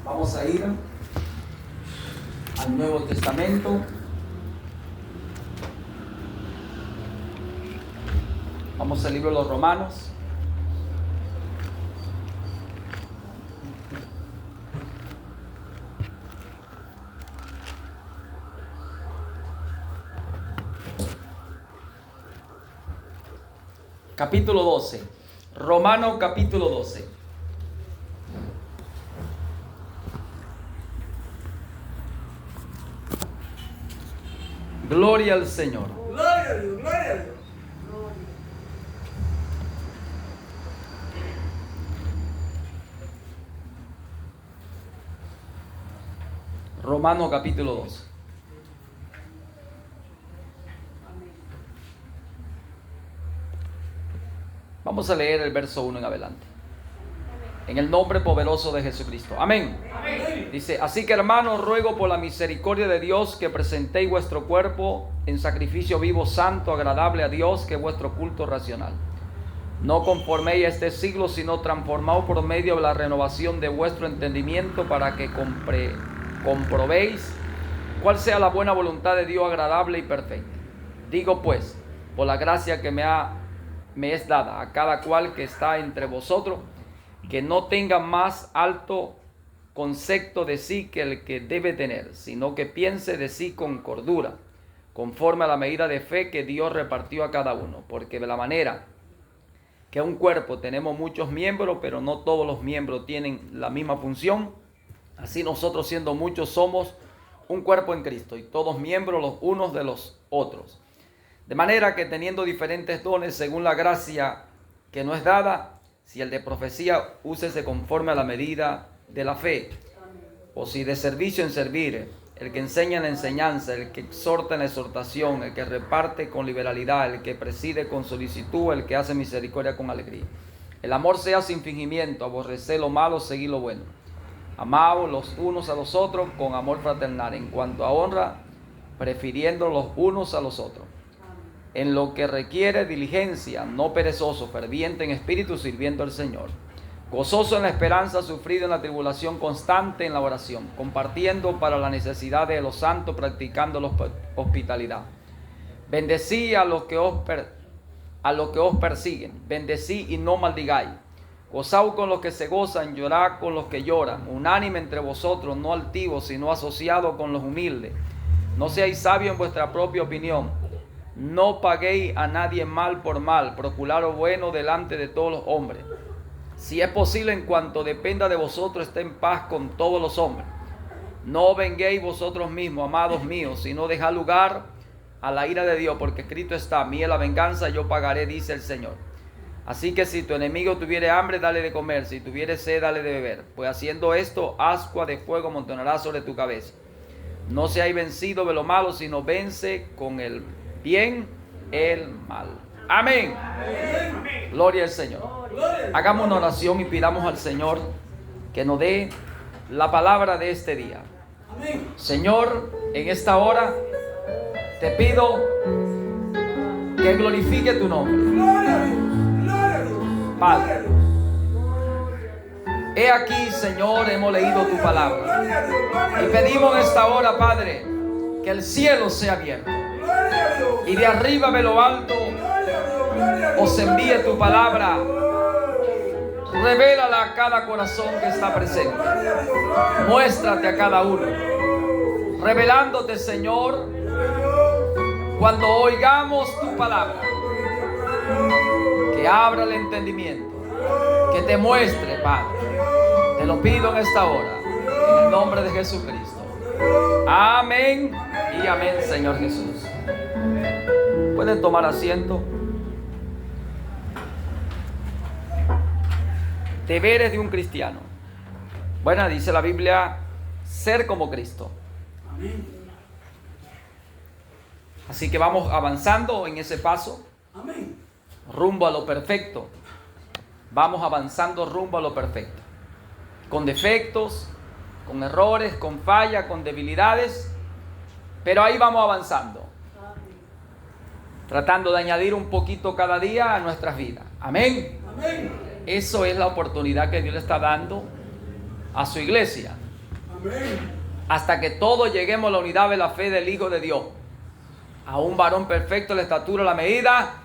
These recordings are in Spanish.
Vamos a ir al Nuevo Testamento. Vamos al libro de los Romanos. Capítulo 12. Romanos capítulo 12. Gloria al Señor. Gloria a Dios, gloria a Dios. Romanos capítulo 12. Vamos a leer el verso 1 en adelante. En el nombre poderoso de Jesucristo. Amén. Amén. Dice, así que hermanos, ruego por la misericordia de Dios que presentéis vuestro cuerpo en sacrificio vivo, santo, agradable a Dios, que es vuestro culto racional. No conforméis a este siglo, sino transformaos por medio de la renovación de vuestro entendimiento, para que comprobéis cuál sea la buena voluntad de Dios, agradable y perfecta. Digo pues, por la gracia que me es dada a cada cual que está entre vosotros, que no tenga más alto concepto de sí que el que debe tener, sino que piense de sí con cordura, conforme a la medida de fe que Dios repartió a cada uno. Porque de la manera que un cuerpo tenemos muchos miembros, pero no todos los miembros tienen la misma función, así nosotros, siendo muchos, somos un cuerpo en Cristo, y todos miembros los unos de los otros. De manera que, teniendo diferentes dones según la gracia que nos es dada, si el de profecía, úsese conforme a la medida de la fe. O si de servicio, en servir. El que enseña en la enseñanza, el que exhorta en la exhortación, el que reparte con liberalidad, el que preside con solicitud, el que hace misericordia con alegría. El amor sea sin fingimiento, aborreced lo malo, seguid lo bueno. Amaos los unos a los otros con amor fraternal. En cuanto a honra, prefiriendo los unos a los otros. En lo que requiere diligencia, no perezoso, ferviente en espíritu, sirviendo al Señor. Gozoso en la esperanza, sufrido en la tribulación, constante en la oración, compartiendo para la necesidad de los santos, practicando la hospitalidad. Bendecí a los que os persiguen, bendecí y no maldigáis. Gozaos con los que se gozan, llorad con los que lloran. Unánime entre vosotros, no altivos, sino asociados con los humildes. No seáis sabios en vuestra propia opinión. No paguéis a nadie mal por mal, procurad lo bueno delante de todos los hombres. Si es posible, en cuanto dependa de vosotros, esté en paz con todos los hombres. No venguéis vosotros mismos, amados míos, sino dejad lugar a la ira de Dios, porque escrito está: mía la venganza, yo pagaré, dice el Señor. Así que si tu enemigo tuviere hambre, dale de comer; si tuviere sed, dale de beber. Pues haciendo esto, ascua de fuego amontonará sobre tu cabeza. No seáis vencidos de lo malo, sino vence con el bien el mal. Amén. Amén. Gloria al Señor. Hagamos una oración y pidamos al Señor que nos dé la palabra de este día. Amén. Señor, en esta hora te pido que glorifique tu nombre. Gloria a Dios, gloria a Dios. Padre. Gloria a Dios. He aquí, Señor, hemos leído tu palabra. Gloria a Dios, gloria a Y Dios. pedimos en esta hora, Padre, que el cielo sea abierto. Gloria a Dios. Y de arriba de lo alto Gloria a Dios, gloria a Dios. os envíe tu palabra. Revélala a cada corazón que está presente. Gloria a Dios, gloria a Dios. Muéstrate a cada uno. Revelándote, Señor, cuando oigamos tu palabra. Que abra el entendimiento. Que te muestre, Padre. Te lo pido en esta hora. En el nombre de Jesucristo. Amén y amén, Señor Jesús. Pueden tomar asiento. Deberes de un cristiano. Bueno, dice la Biblia, ser como Cristo. Amén. Así que vamos avanzando en ese paso, Amén. rumbo a lo perfecto. Vamos avanzando rumbo a lo perfecto. Con defectos, con errores, con fallas, con debilidades, pero ahí vamos avanzando. Tratando de añadir un poquito cada día a nuestras vidas. Amén. Amén. Eso es la oportunidad que Dios le está dando a su iglesia. Amén. hasta que todos lleguemos a la unidad de la fe del Hijo de Dios, a un varón perfecto, la estatura, la medida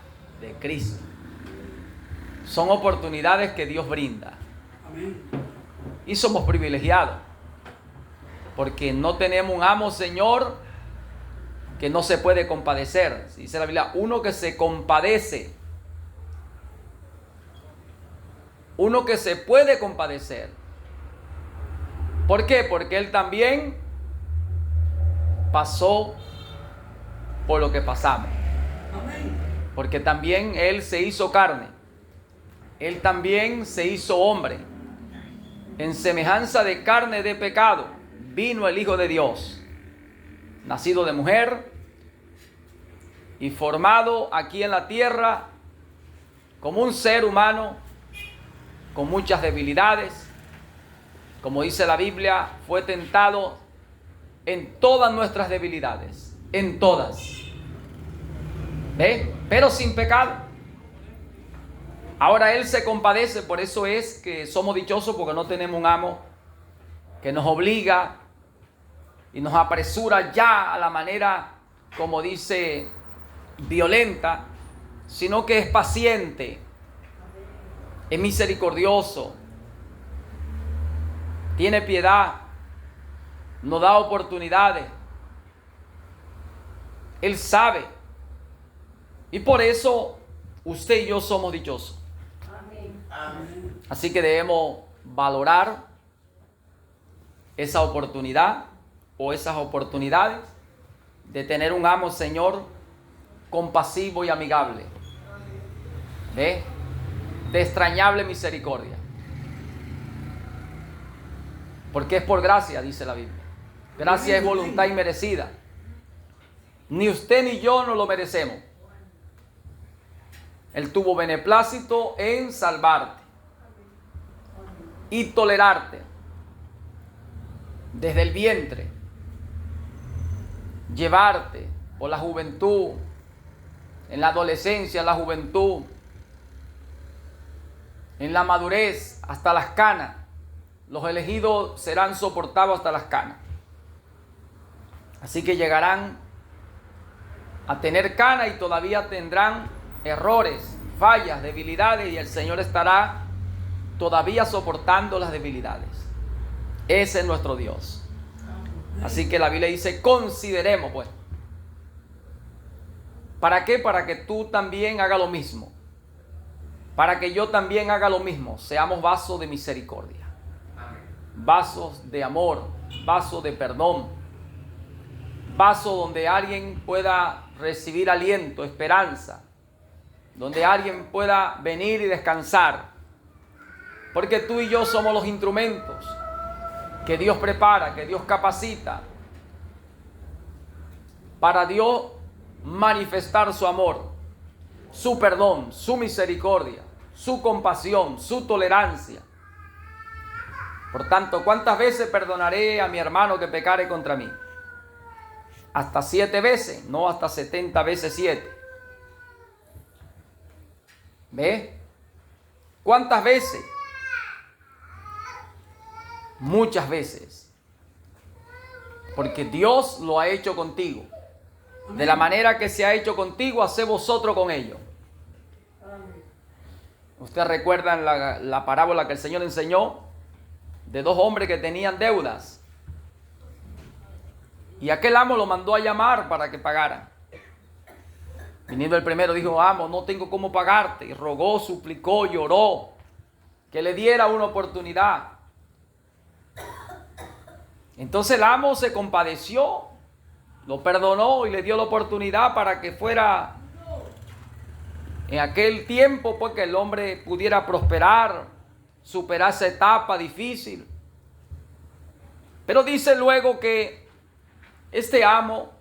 de Cristo. Son oportunidades que Dios brinda. Amén. Y somos privilegiados, porque no tenemos un amo, Señor, que no se puede compadecer. Dice la Biblia, uno que se compadece, uno que se puede compadecer. ¿Por qué? Porque Él también pasó por lo que pasamos. Amén. Porque también Él se hizo carne. Él también se hizo hombre. En semejanza de carne de pecado vino el Hijo de Dios, nacido de mujer y formado aquí en la tierra como un ser humano con muchas debilidades. Como dice la Biblia, fue tentado en todas nuestras debilidades, en todas. ¿Ve? Pero sin pecado. Ahora Él se compadece, por eso es que somos dichosos, porque no tenemos un amo que nos obliga y nos apresura ya a la manera, como dice, violenta, sino que es paciente, es misericordioso, tiene piedad, nos da oportunidades. Él sabe. Y por eso usted y yo somos dichosos. Amén. Así que debemos valorar esa oportunidad o esas oportunidades de tener un amo, Señor, compasivo y amigable, de extrañable misericordia. Porque es por gracia, dice la Biblia. Gracia es voluntad inmerecida. Ni usted ni yo nos lo merecemos. Él tuvo beneplácito en salvarte y tolerarte desde el vientre, llevarte por la juventud, en la adolescencia, en la juventud, en la madurez, hasta las canas. Los elegidos serán soportados hasta las canas. Así que llegarán a tener canas y todavía tendrán errores, fallas, debilidades, y el Señor estará todavía soportando las debilidades. Ese es nuestro Dios. Así que la Biblia dice, consideremos pues. ¿Para qué? Para que tú también hagas lo mismo. Para que yo también haga lo mismo. Seamos vasos de misericordia. Vasos de amor. Vasos de perdón. Vasos donde alguien pueda recibir aliento, esperanza. Donde alguien pueda venir y descansar. Porque tú y yo somos los instrumentos que Dios prepara, que Dios capacita para Dios manifestar su amor, su perdón, su misericordia, su compasión, su tolerancia. Por tanto, ¿cuántas veces perdonaré a mi hermano que pecare contra mí? Hasta 7 veces, no hasta 70 veces 7. ¿Ve? ¿Cuántas veces? Muchas veces. Porque Dios lo ha hecho contigo. De la manera que se ha hecho contigo, haced vosotros con ellos. Ustedes recuerdan la parábola que el Señor enseñó de 2 hombres que tenían deudas. Y aquel amo lo mandó a llamar para que pagara. Viniendo el primero, dijo, amo, no tengo cómo pagarte. Y rogó, suplicó, lloró, que le diera una oportunidad. Entonces el amo se compadeció, lo perdonó y le dio la oportunidad para que fuera en aquel tiempo, pues, que el hombre pudiera prosperar, superar esa etapa difícil. Pero dice luego que este amo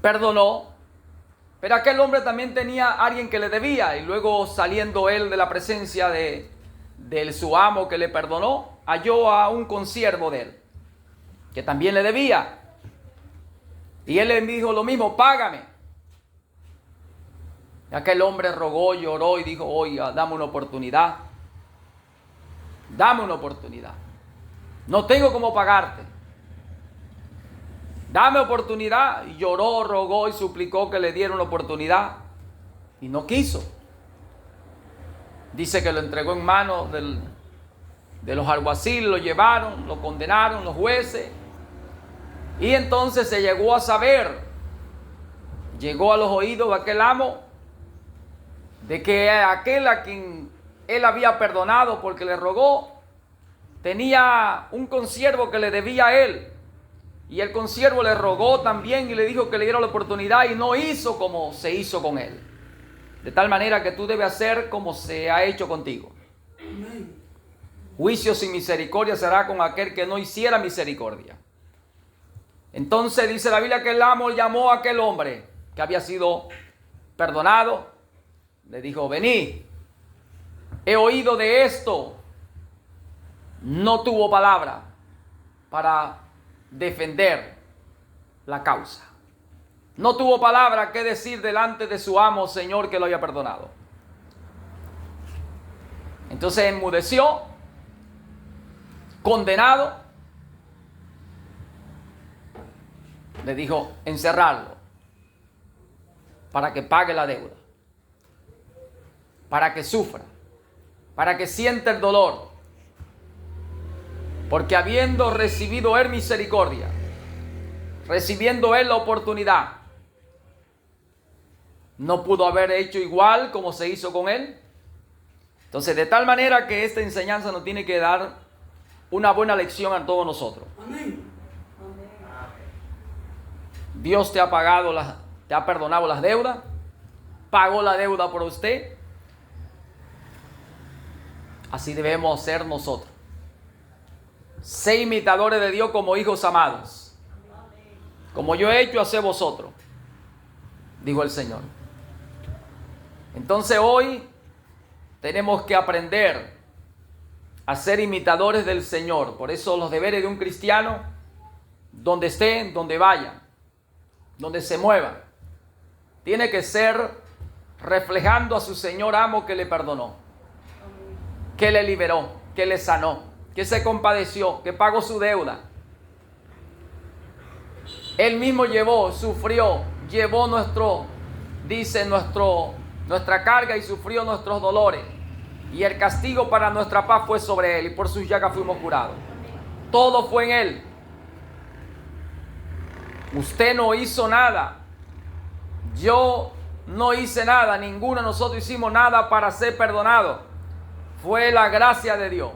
perdonó, pero aquel hombre también tenía a alguien que le debía, y luego saliendo él de la presencia de su amo que le perdonó, halló a un consiervo de él, que también le debía. Y él le dijo lo mismo, págame. Y aquel hombre rogó, lloró y dijo, oiga, dame una oportunidad. Dame una oportunidad. No tengo cómo pagarte. Dame oportunidad. Y lloró, rogó y suplicó que le dieran la oportunidad. Y no quiso. Dice que lo entregó en manos de los alguaciles, lo llevaron, lo condenaron los jueces. Y entonces se llegó a saber, llegó a los oídos de aquel amo, de que aquel a quien él había perdonado porque le rogó, tenía un consiervo que le debía a él. Y el consiervo le rogó también y le dijo que le diera la oportunidad y no hizo como se hizo con él. De tal manera que tú debes hacer como se ha hecho contigo. Amén. Juicio sin misericordia será con aquel que no hiciera misericordia. Entonces dice la Biblia que el amo llamó a aquel hombre que había sido perdonado. Le dijo, venid, he oído de esto. No tuvo palabra para defender la causa. No tuvo palabra que decir delante de su amo, Señor, que lo había perdonado. Entonces enmudeció, condenado. Le dijo, encerrarlo para que pague la deuda, para que sufra, para que sienta el dolor. Porque habiendo recibido él misericordia, recibiendo él la oportunidad, no pudo haber hecho igual como se hizo con él. Entonces, de tal manera que esta enseñanza nos tiene que dar una buena lección a todos nosotros. Amén. Dios te ha perdonado las deudas, pagó la deuda por usted. Así debemos ser nosotros. Sé imitadores de Dios como hijos amados. Como yo he hecho, haced vosotros, dijo el Señor. Entonces hoy tenemos que aprender a ser imitadores del Señor. Por eso los deberes de un cristiano, donde estén, donde vayan, donde se muevan, tiene que ser reflejando a su Señor amo que le perdonó, que le liberó, que le sanó, que se compadeció, que pagó su deuda. Él mismo llevó, sufrió, llevó nuestra carga y sufrió nuestros dolores. Y el castigo para nuestra paz fue sobre él y por sus llagas fuimos curados. Todo fue en él. Usted no hizo nada. Yo no hice nada. Ninguno de nosotros hicimos nada para ser perdonado. Fue la gracia de Dios.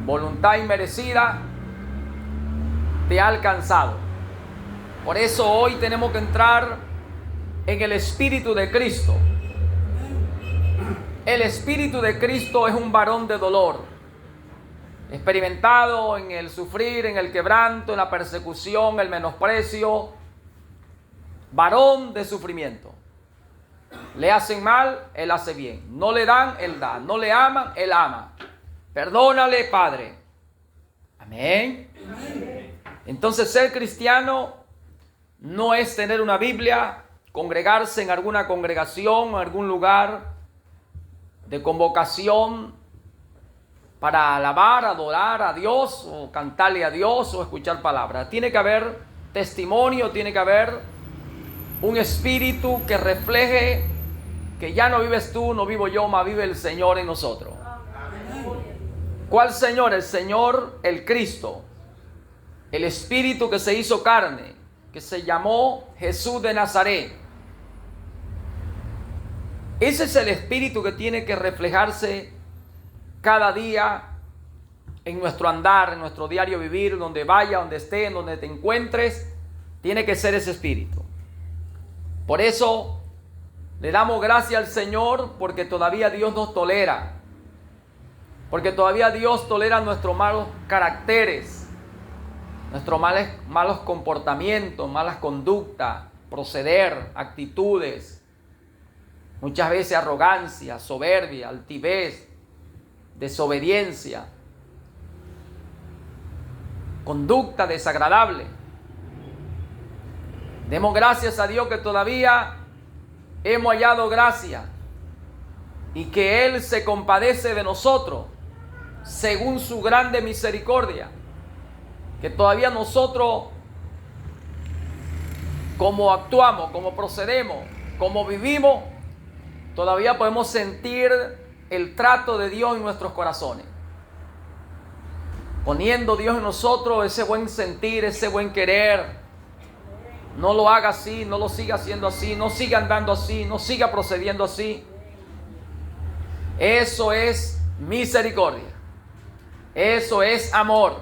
Voluntad inmerecida te ha alcanzado. Por eso hoy tenemos que entrar en el Espíritu de Cristo. El Espíritu de Cristo es un varón de dolor, experimentado en el sufrir, en el quebranto, en la persecución, el menosprecio. Varón de sufrimiento. Le hacen mal, él hace bien. No le dan, él da. No le aman, él ama. Perdónale, Padre. Amén. Entonces, ser cristiano no es tener una Biblia, congregarse en alguna congregación, en algún lugar de convocación para alabar, adorar a Dios, o cantarle a Dios, o escuchar palabras. Tiene que haber testimonio, tiene que haber un espíritu que refleje que ya no vives tú, no vivo yo, mas vive el Señor en nosotros. ¿Cuál Señor? El Señor, el Cristo. El Espíritu que se hizo carne, que se llamó Jesús de Nazaret. Ese es el Espíritu que tiene que reflejarse cada día en nuestro andar, en nuestro diario vivir, donde vaya, donde esté, en donde te encuentres. Tiene que ser ese Espíritu. Por eso le damos gracias al Señor, porque todavía Dios nos tolera. Porque todavía Dios tolera nuestros malos caracteres, nuestros malos comportamientos, malas conductas, proceder, actitudes, muchas veces arrogancia, soberbia, altivez, desobediencia, conducta desagradable. Demos gracias a Dios que todavía hemos hallado gracia y que Él se compadece de nosotros, según su grande misericordia, que todavía nosotros, como actuamos, como procedemos, como vivimos, todavía podemos sentir el trato de Dios en nuestros corazones. Poniendo Dios en nosotros ese buen sentir, ese buen querer. No lo haga así, no lo siga haciendo así, no siga andando así, no siga procediendo así. Eso es misericordia. Eso es amor.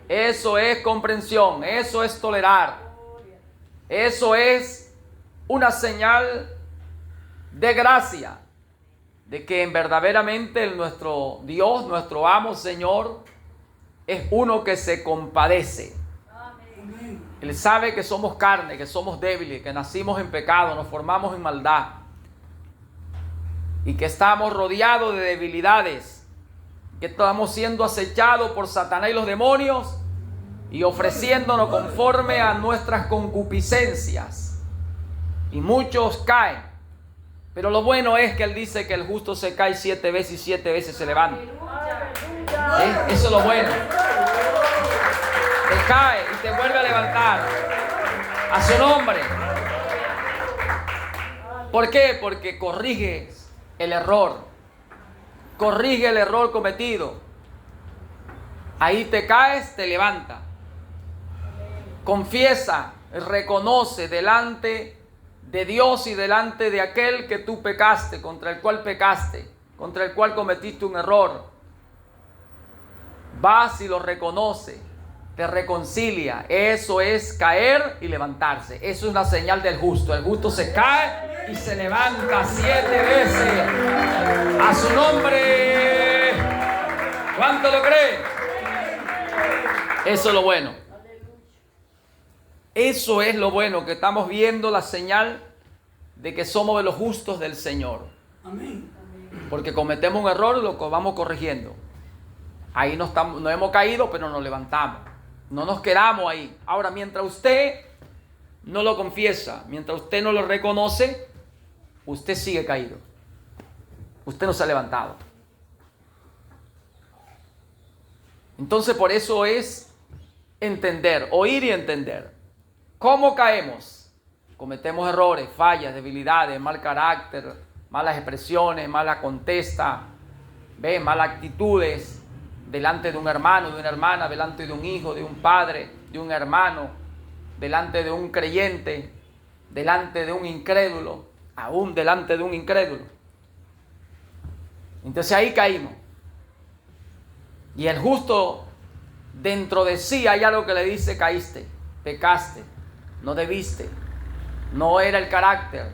Eso es comprensión. Eso es tolerar. Eso es una señal de gracia, de que verdaderamente nuestro Dios, nuestro amo, Señor, es uno que se compadece. Él sabe que somos carne, que somos débiles, que nacimos en pecado, nos formamos en maldad y que estamos rodeados de debilidades, que estamos siendo acechados por Satanás y los demonios y ofreciéndonos conforme a nuestras concupiscencias. Y muchos caen. Pero lo bueno es que Él dice que el justo se cae 7 veces y 7 veces se levanta. Eso es lo bueno. Te cae y te vuelve a levantar. A su nombre. ¿Por qué? Porque corriges el error. Corrige el error cometido. Ahí te caes, te levanta. Confiesa, reconoce delante de Dios y delante de aquel que tú pecaste, contra el cual pecaste, contra el cual cometiste un error. Vas y lo reconoce, te reconcilia. Eso es caer y levantarse. Eso es una señal del justo. El justo se cae y se levanta 7 veces. A su nombre. ¿Cuánto lo creen? Eso es lo bueno. Eso es lo bueno, que estamos viendo la señal de que somos de los justos del Señor. Amén. Porque cometemos un error y lo vamos corrigiendo. Ahí no hemos caído, pero nos levantamos. No nos quedamos ahí. Ahora, mientras usted no lo confiesa, mientras usted no lo reconoce, usted sigue caído. Usted no se ha levantado. Entonces, por eso es entender, oír y entender. ¿Cómo caemos? Cometemos errores, fallas, debilidades, mal carácter, malas expresiones, mala contesta, malas actitudes delante de un hermano, de una hermana, delante de un hijo, de un padre, de un hermano, delante de un creyente, delante de un incrédulo, aún delante de un incrédulo. Entonces ahí caímos. Y el justo dentro de sí hay algo que le dice: caíste, pecaste, no debiste, no era el carácter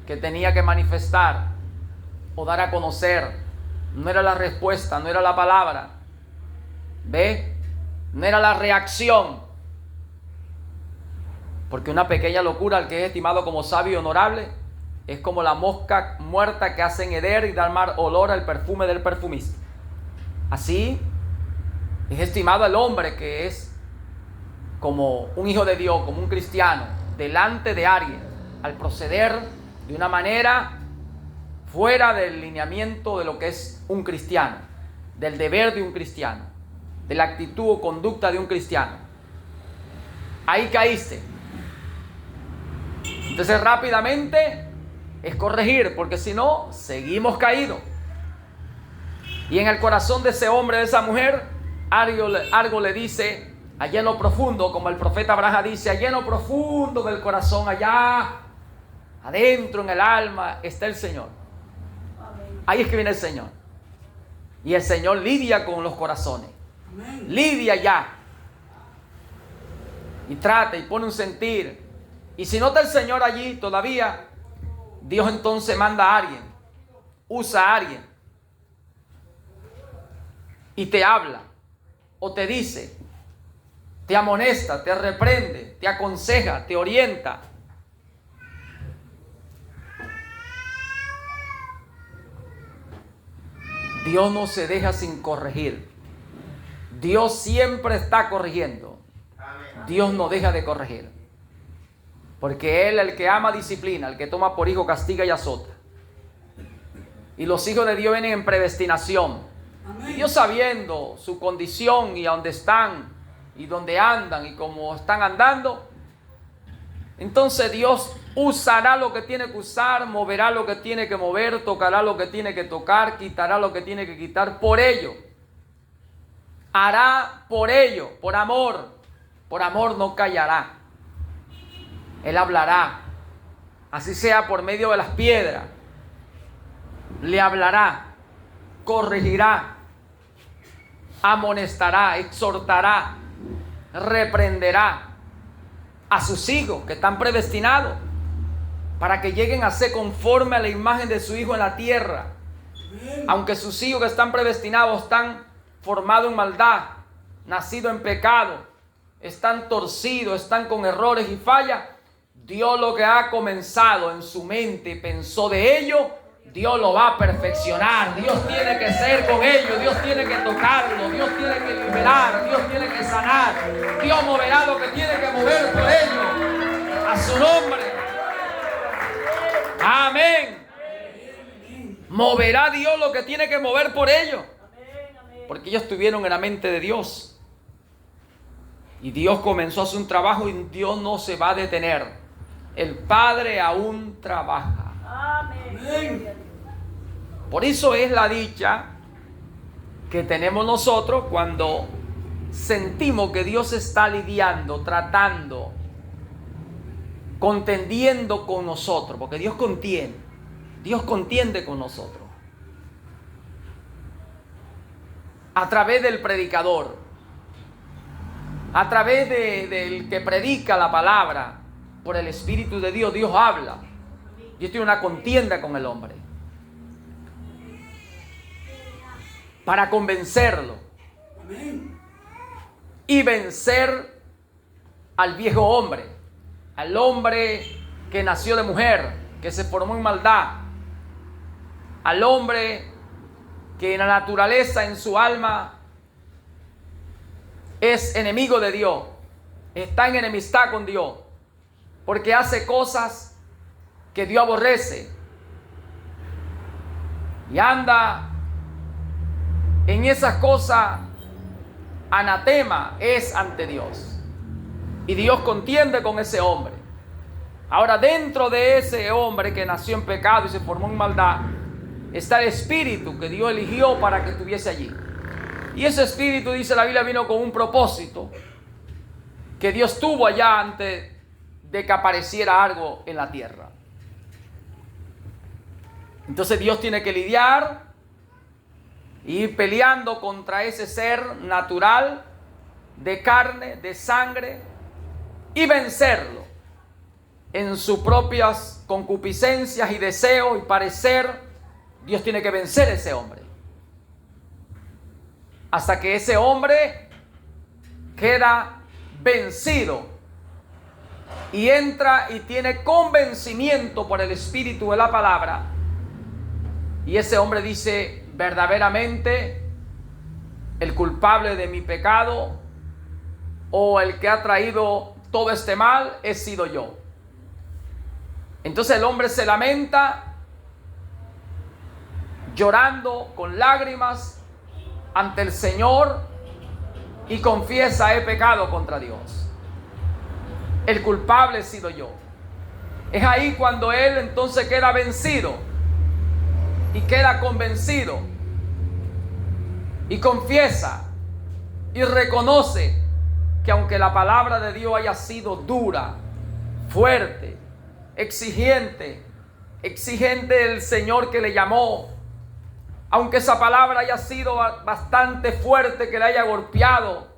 que tenía que manifestar o dar a conocer, no era la respuesta, no era la palabra, no era la reacción. Porque una pequeña locura, al que es estimado como sabio y honorable, es como la mosca muerta que hacen heder y dar mal olor al perfume del perfumista. Así es estimado el hombre que es como un hijo de Dios, como un cristiano, delante de alguien, al proceder de una manera fuera del lineamiento de lo que es un cristiano, del deber de un cristiano, de la actitud o conducta de un cristiano. Ahí caíste. Entonces rápidamente es corregir, porque si no, seguimos caídos. Y en el corazón de ese hombre, de esa mujer, algo le dice, allá en lo profundo, como el profeta Abraham dice, allá en lo profundo del corazón, allá adentro en el alma, está el Señor. Ahí es que viene el Señor. Y el Señor lidia con los corazones. Lidia ya. Y trata y pone un sentir. Y si no está el Señor allí todavía, Dios entonces manda a alguien. Usa a alguien. Y te habla. O te dice. Te amonesta, te reprende, te aconseja, te orienta. Dios no se deja sin corregir. Dios siempre está corrigiendo. Dios no deja de corregir. Porque Él, el que ama, disciplina. El que toma por hijo, castiga y azota. Y los hijos de Dios vienen en predestinación. Amén. Y Dios, sabiendo su condición y a dónde están y dónde andan y cómo están andando, entonces Dios usará lo que tiene que usar, moverá lo que tiene que mover, tocará lo que tiene que tocar, quitará lo que tiene que quitar por ello. Hará por ello, por amor no callará. Él hablará, así sea por medio de las piedras, le hablará, corregirá, amonestará, exhortará, reprenderá a sus hijos que están predestinados para que lleguen a ser conforme a la imagen de su Hijo en la tierra. Aunque sus hijos que están predestinados están formados en maldad, nacidos en pecado, están torcidos, están con errores y fallas, Dios lo que ha comenzado en su mente, pensó de ellos, Dios lo va a perfeccionar. Dios tiene que ser con ellos, Dios tiene que tocarlo, Dios tiene que liberar, Dios tiene que sanar. Dios moverá lo que tiene que mover por ellos, a su nombre. Amén. Moverá Dios lo que tiene que mover por ellos, porque ellos estuvieron en la mente de Dios. Y Dios comenzó a hacer un trabajo y Dios no se va a detener. El Padre aún trabaja. Amén. Por eso es la dicha que tenemos nosotros cuando sentimos que Dios está lidiando, tratando, contendiendo con nosotros, porque Dios contiende con nosotros. A través del predicador, a través del que predica la palabra, por el Espíritu de Dios, Dios habla. Dios tiene una contienda con el hombre para convencerlo. Amén. Y vencer al viejo hombre, al hombre que nació de mujer, que se formó en maldad, al hombre que en la naturaleza, en su alma, es enemigo de Dios, está en enemistad con Dios, porque hace cosas que Dios aborrece y anda en esas cosas. Anatema es ante Dios, y Dios contiende con ese hombre. Ahora, dentro de ese hombre que nació en pecado y se formó en maldad, está el espíritu que Dios eligió para que estuviese allí. Y ese espíritu, dice la Biblia, vino con un propósito que Dios tuvo allá antes de que apareciera algo en la tierra. Entonces Dios tiene que lidiar y ir peleando contra ese ser natural, de carne, de sangre, y vencerlo en sus propias concupiscencias y deseos y parecer. Dios tiene que vencer a ese hombre hasta que ese hombre queda vencido y entra y tiene convencimiento por el Espíritu de la palabra, y ese hombre dice: verdaderamente el culpable de mi pecado, o el que ha traído todo este mal, he sido yo. Entonces el hombre se lamenta, llorando con lágrimas ante el Señor, y confiesa: he pecado contra Dios, el culpable he sido yo. Es ahí cuando él entonces queda vencido y queda convencido y confiesa y reconoce que aunque la palabra de Dios haya sido dura, fuerte, exigente el Señor que le llamó, aunque esa palabra haya sido bastante fuerte, que le haya golpeado,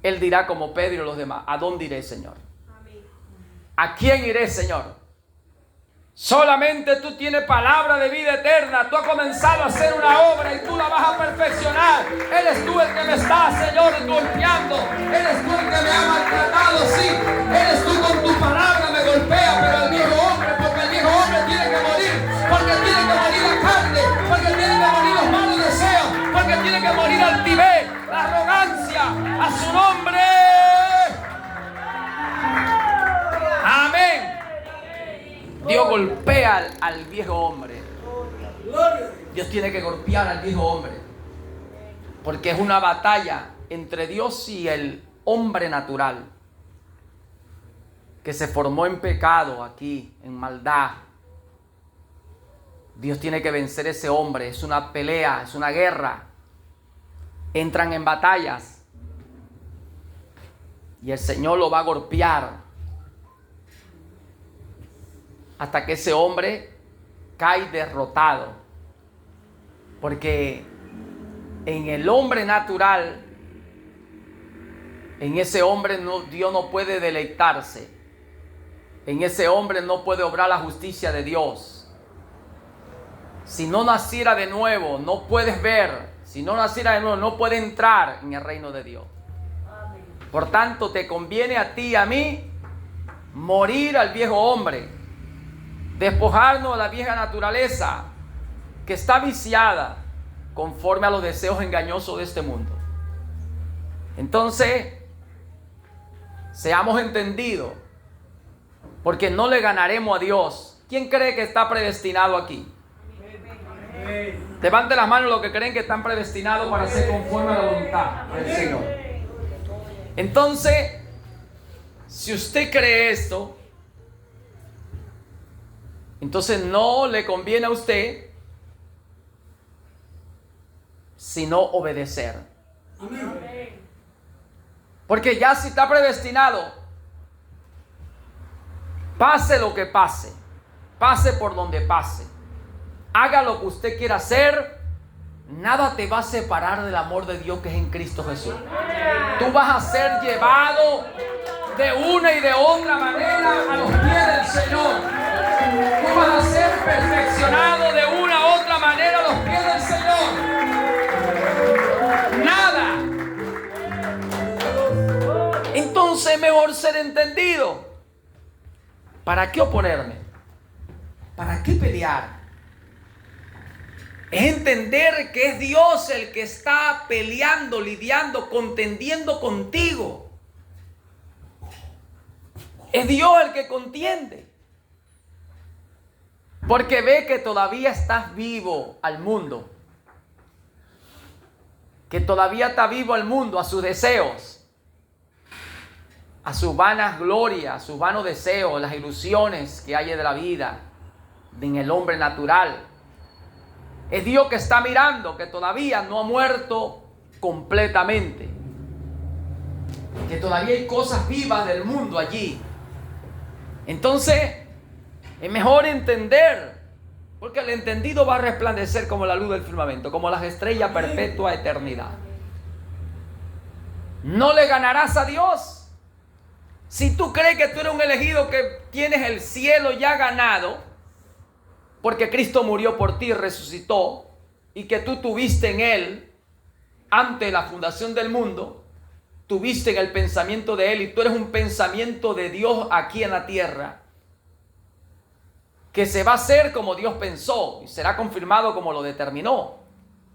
él dirá como Pedro y los demás: ¿a dónde iré, Señor? ¿A quién iré, Señor? Solamente tú tienes palabra de vida eterna. Tú has comenzado a hacer una obra y tú la vas a perfeccionar. Eres tú el que me está, Señor, golpeando. Eres tú el que me ha maltratado, sí. Eres tú, con tu palabra me golpea, pero el viejo hombre, porque el viejo hombre tiene que morir, porque tiene que morir la carne, porque tiene que morir los malos deseos, porque tiene que morir la altivez, la arrogancia, a su nombre. Amén. Dios golpea al viejo hombre. Dios tiene que golpear al viejo hombre. Porque es una batalla entre Dios y el hombre natural, que se formó en pecado aquí, en maldad. Dios tiene que vencer ese hombre. Es una pelea, es una guerra. Entran en batallas. Y el Señor lo va a golpear hasta que ese hombre cae derrotado. Porque en el hombre natural, en ese hombre Dios no puede deleitarse. En ese hombre no puede obrar la justicia de Dios. Si no naciera de nuevo, no puedes ver. Si no naciera de nuevo, no puede entrar en el reino de Dios. Por tanto, te conviene a ti y a mí morir al viejo hombre, despojarnos de la vieja naturaleza que está viciada conforme a los deseos engañosos de este mundo. Entonces, seamos entendidos, porque no le ganaremos a Dios. ¿Quién cree que está predestinado aquí? Levante las manos los que creen que están predestinados para ser conforme a la voluntad del Señor. Entonces, si usted cree esto, entonces no le conviene a usted sino obedecer. Porque ya si está predestinado, pase lo que pase, pase por donde pase, haga lo que usted quiera hacer, nada te va a separar del amor de Dios que es en Cristo Jesús. Tú vas a ser llevado de una y de otra manera a los pies del Señor. Tú vas a ser perfeccionado de una u otra manera a los pies del Señor. Nada. Entonces es mejor ser entendido. ¿Para qué oponerme? ¿Para qué pelear? Es entender que es Dios el que está peleando, lidiando, contendiendo contigo. Es Dios el que contiende. Porque ve que todavía estás vivo al mundo. Que todavía está vivo al mundo, a sus deseos. A sus vanas glorias, a sus vanos deseos, las ilusiones que hay de la vida, en el hombre natural. Es Dios que está mirando, que todavía no ha muerto completamente. Que todavía hay cosas vivas del mundo allí. Entonces, es mejor entender, porque el entendido va a resplandecer como la luz del firmamento, como las estrellas perpetua eternidad. No le ganarás a Dios. Si tú crees que tú eres un elegido, que tienes el cielo ya ganado, porque Cristo murió por ti, resucitó, y que tú tuviste en Él, ante la fundación del mundo, tuviste en el pensamiento de Él, y tú eres un pensamiento de Dios aquí en la tierra, que se va a hacer como Dios pensó, y será confirmado como lo determinó,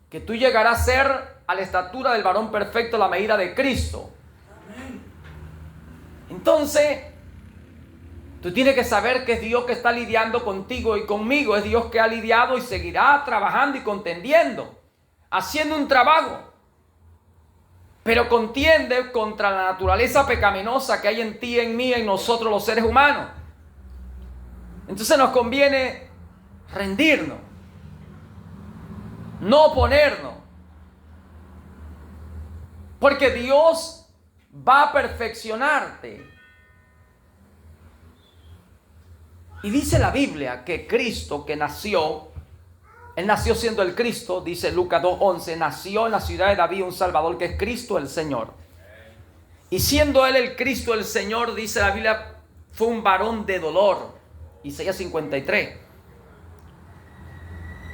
que tú llegarás a ser a la estatura del varón perfecto, a la medida de Cristo. Entonces, tú tienes que saber que es Dios que está lidiando contigo y conmigo. Es Dios que ha lidiado y seguirá trabajando y contendiendo, haciendo un trabajo. Pero contiende contra la naturaleza pecaminosa que hay en ti, en mí, en nosotros los seres humanos. Entonces nos conviene rendirnos, no oponernos. Porque Dios va a perfeccionarte. Y dice la Biblia que Cristo, que nació, Él nació siendo el Cristo, dice Lucas 2:11, nació en la ciudad de David un Salvador que es Cristo el Señor. Y siendo Él el Cristo el Señor, dice la Biblia, fue un varón de dolor. Isaías 53.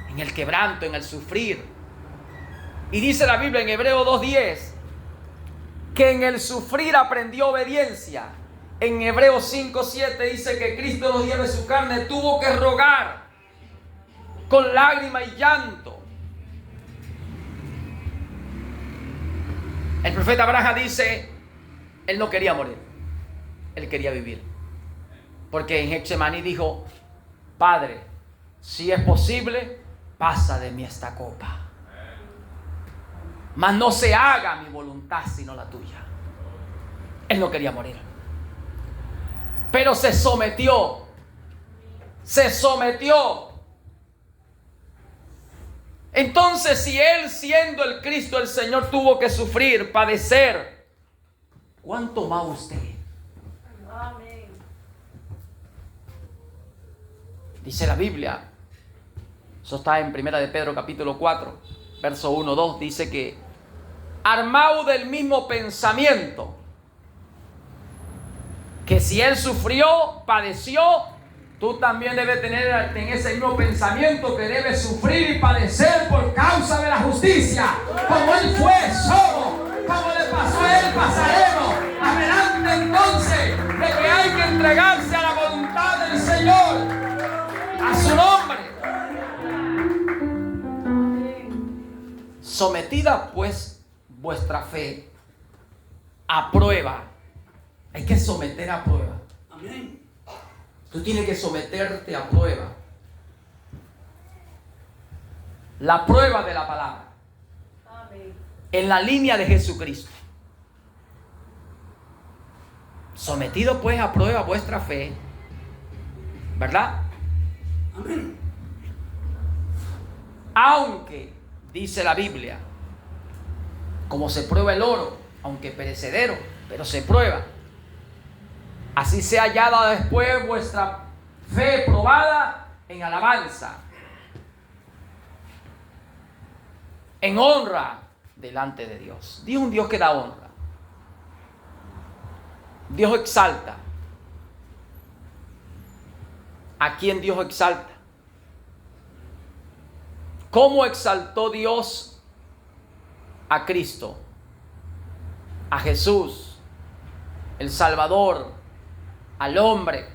En el quebranto, en el sufrir. Y dice la Biblia en Hebreos 2:10, que en el sufrir aprendió obediencia. En Hebreos 5:7 dice que Cristo nos lleve su carne, tuvo que rogar con lágrima y llanto. El profeta Abraham dice, él no quería morir, él quería vivir. Porque en Getsemaní dijo, Padre, si es posible, pasa de mí esta copa. Mas no se haga mi voluntad sino la tuya. Él no quería morir, pero se sometió. Entonces, si Él, siendo el Cristo, el Señor, tuvo que sufrir, padecer, ¿cuánto más usted? Amén. Dice la Biblia, eso está en 1 de Pedro capítulo 4, verso 1, 2, dice que armaos del mismo pensamiento, que si Él sufrió, padeció, tú también debes tener en ese mismo pensamiento que debes sufrir y padecer por causa de la justicia. Como Él fue, somos. Como le pasó a Él, pasaremos. Adelante entonces de que hay que entregarse a la voluntad del Señor, a su nombre. Sometida pues vuestra fe a prueba. Hay que someter a prueba. Amén. Tú tienes que someterte a prueba. La prueba de la palabra. Amén. En la línea de Jesucristo. Sometido pues a prueba vuestra fe. ¿Verdad? Amén. Aunque, dice la Biblia, como se prueba el oro, aunque perecedero, pero se prueba. Así sea hallada después vuestra fe probada en alabanza, en honra delante de Dios. Dios es un Dios que da honra. Dios exalta. ¿A quién Dios exalta? ¿Cómo exaltó Dios a Cristo? A Jesús, el Salvador, al hombre.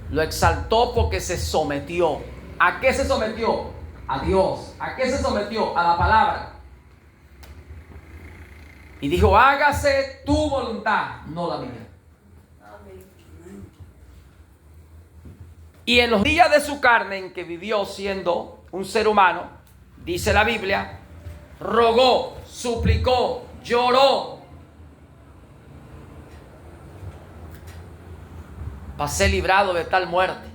Lo exaltó porque se sometió. ¿A qué se sometió? A Dios. ¿A qué se sometió? A la palabra. Y dijo, hágase tu voluntad, no la mía. Amén. Y en los días de su carne en que vivió siendo un ser humano, dice la Biblia, rogó, suplicó, lloró para ser librado de tal muerte.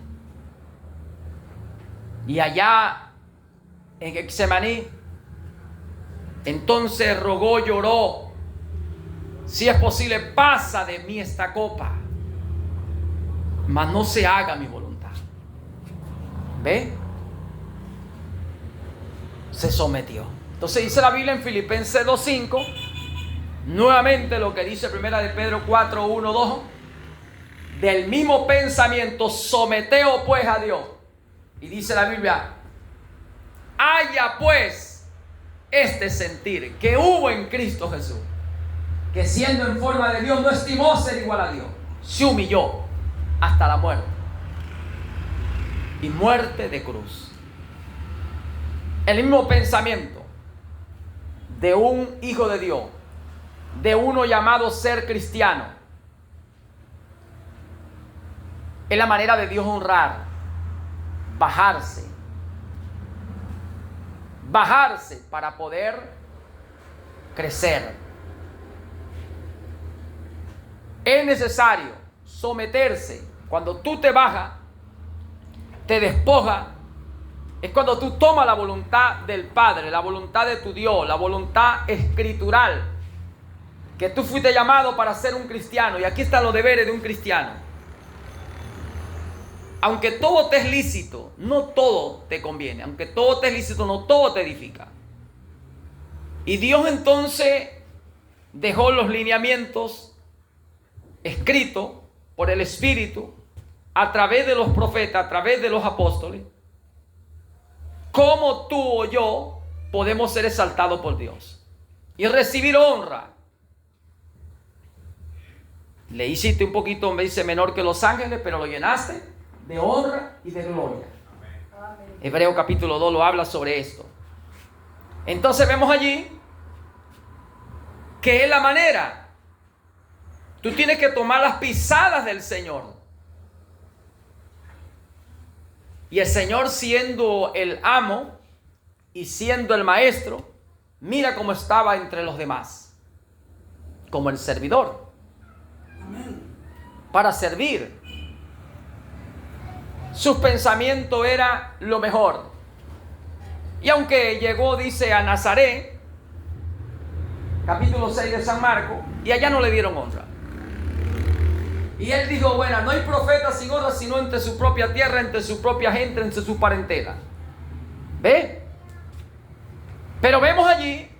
Y allá en Getsemaní, entonces rogó, lloró, si es posible, pasa de mí esta copa, mas no se haga mi voluntad. ¿Ve? Se sometió. Entonces dice la Biblia en Filipenses 2:5, nuevamente lo que dice 1 de Pedro 4:1-2, del mismo pensamiento, someteos pues a Dios. Y dice la Biblia, haya pues este sentir que hubo en Cristo Jesús, que siendo en forma de Dios no estimó ser igual a Dios, se humilló hasta la muerte, y muerte de cruz. El mismo pensamiento de un hijo de Dios, de uno llamado ser cristiano. Es la manera de Dios honrar, bajarse para poder crecer. Es necesario someterse. Cuando tú te bajas, te despojas, es cuando tú tomas la voluntad del Padre, la voluntad de tu Dios, la voluntad escritural, que tú fuiste llamado para ser un cristiano. Y aquí están los deberes de un cristiano. Aunque todo te es lícito, no todo te conviene. Aunque todo te es lícito, no todo te edifica. Y Dios entonces dejó los lineamientos escritos por el Espíritu, a través de los profetas, a través de los apóstoles, cómo tú o yo podemos ser exaltados por Dios y recibir honra. Le hiciste un poquito, me dice, menor que los ángeles, pero lo llenaste de honra y de gloria. Amén. Hebreo capítulo 2 lo habla sobre esto. Entonces vemos allí que es la manera. Tú tienes que tomar las pisadas del Señor. Y el Señor, siendo el amo y siendo el maestro, mira cómo estaba entre los demás, como el servidor, para servir. Su pensamiento era lo mejor. Y aunque llegó, dice, a Nazaret, capítulo 6 de San Marcos, y allá no le dieron honra. Y él dijo, bueno, no hay profeta sin honra sino entre su propia tierra, entre su propia gente, entre su parentela. ¿Ve? Pero vemos allí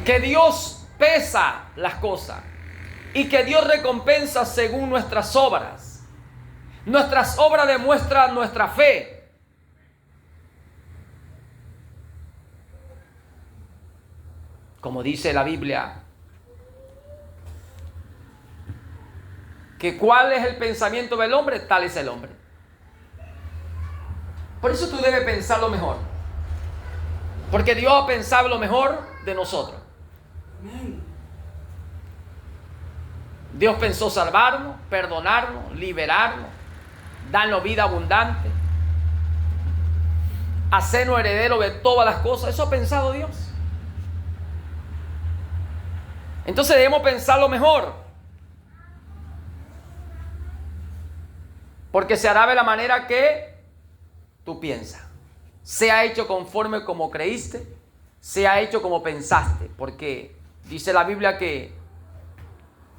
que Dios pesa las cosas y que Dios recompensa según nuestras obras. Nuestras obras demuestran nuestra fe. Como dice la Biblia, que cuál es el pensamiento del hombre, tal es el hombre. Por eso tú debes pensar lo mejor. Porque Dios ha pensado lo mejor de nosotros. Dios pensó salvarnos, perdonarnos, liberarnos, darnos vida abundante, hacernos herederos de todas las cosas. Eso ha pensado Dios. Entonces debemos pensar lo mejor. Porque se hará de la manera que tú piensas. Sea hecho conforme como creíste, sea hecho como pensaste. Porque dice la Biblia que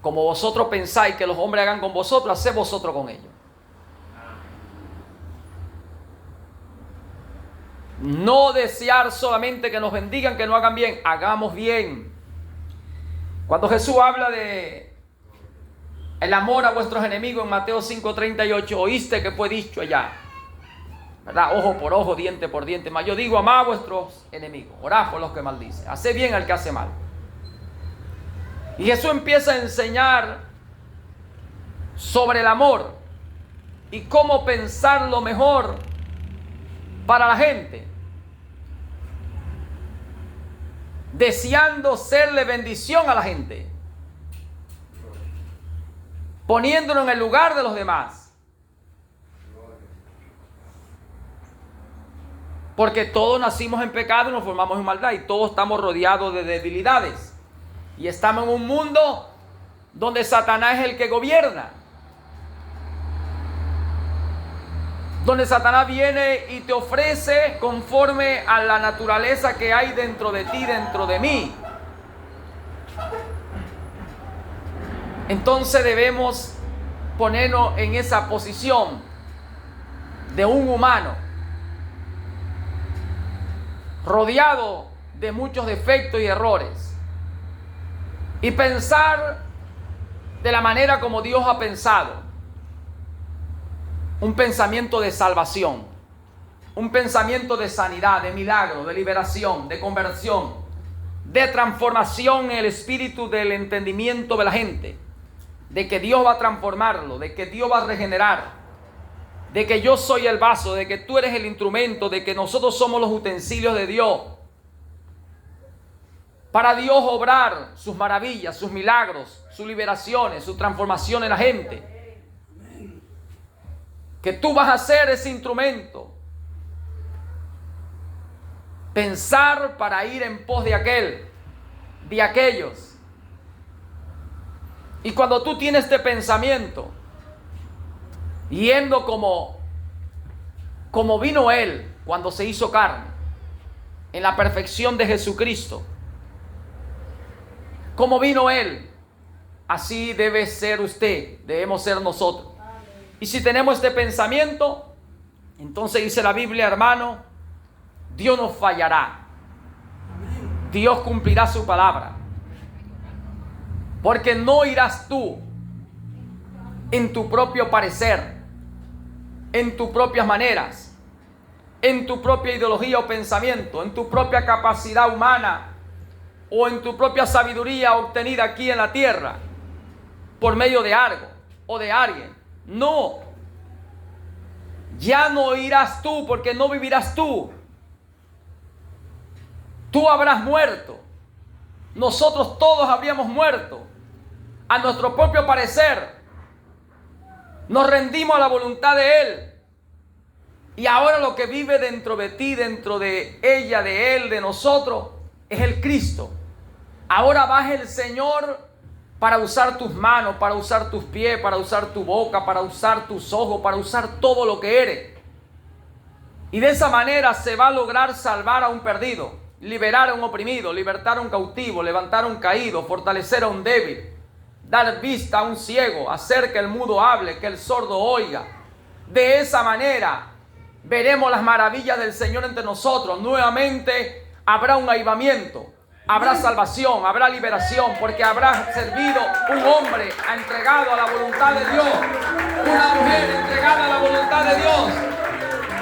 como vosotros pensáis que los hombres hagan con vosotros, haced vosotros con ellos. No desear solamente que nos bendigan, que nos hagan bien. Hagamos bien. Cuando Jesús habla de el amor a vuestros enemigos en Mateo 5:38, oíste que fue dicho allá, ¿verdad? Ojo por ojo, diente por diente. Mas yo digo, amad a vuestros enemigos, orad por los que maldicen, haced bien al que hace mal. Y Jesús empieza a enseñar sobre el amor y cómo pensar lo mejor para la gente, deseando serle bendición a la gente, poniéndolo en el lugar de los demás. Porque todos nacimos en pecado y nos formamos en maldad, y todos estamos rodeados de debilidades. Y estamos en un mundo donde Satanás es el que gobierna. Donde Satanás viene y te ofrece conforme a la naturaleza que hay dentro de ti, dentro de mí. Entonces debemos ponernos en esa posición de un humano rodeado de muchos defectos y errores, y pensar de la manera como Dios ha pensado. Un pensamiento de salvación, un pensamiento de sanidad, de milagro, de liberación, de conversión, de transformación en el espíritu del entendimiento de la gente, de que Dios va a transformarlo, de que Dios va a regenerar, de que yo soy el vaso, de que tú eres el instrumento, de que nosotros somos los utensilios de Dios, para Dios obrar sus maravillas, sus milagros, sus liberaciones, su transformación en la gente. Que tú vas a ser ese instrumento. Pensar para ir en pos de aquel, de aquellos. Y cuando tú tienes este pensamiento, yendo como vino Él cuando se hizo carne, en la perfección de Jesucristo, como vino Él, así debe ser usted, debemos ser nosotros. Y si tenemos este pensamiento, entonces dice la Biblia, hermano, Dios no fallará. Dios cumplirá su palabra. Porque no irás tú en tu propio parecer, en tus propias maneras, en tu propia ideología o pensamiento, en tu propia capacidad humana o en tu propia sabiduría obtenida aquí en la tierra por medio de algo o de alguien. No, ya no irás tú, porque no vivirás tú. Tú habrás muerto. Nosotros todos habríamos muerto a nuestro propio parecer. Nos rendimos a la voluntad de Él Y ahora lo que vive dentro de ti, dentro de ella, de él, de nosotros, es el Cristo. Ahora baja el Señor para usar tus manos, para usar tus pies, para usar tu boca, para usar tus ojos, para usar todo lo que eres. Y de esa manera se va a lograr salvar a un perdido, liberar a un oprimido, libertar a un cautivo, levantar a un caído, fortalecer a un débil, dar vista a un ciego, hacer que el mudo hable, que el sordo oiga. De esa manera veremos las maravillas del Señor entre nosotros. Nuevamente habrá un avivamiento, habrá salvación, habrá liberación, porque habrá servido un hombre entregado a la voluntad de Dios, una mujer entregada a la voluntad de Dios.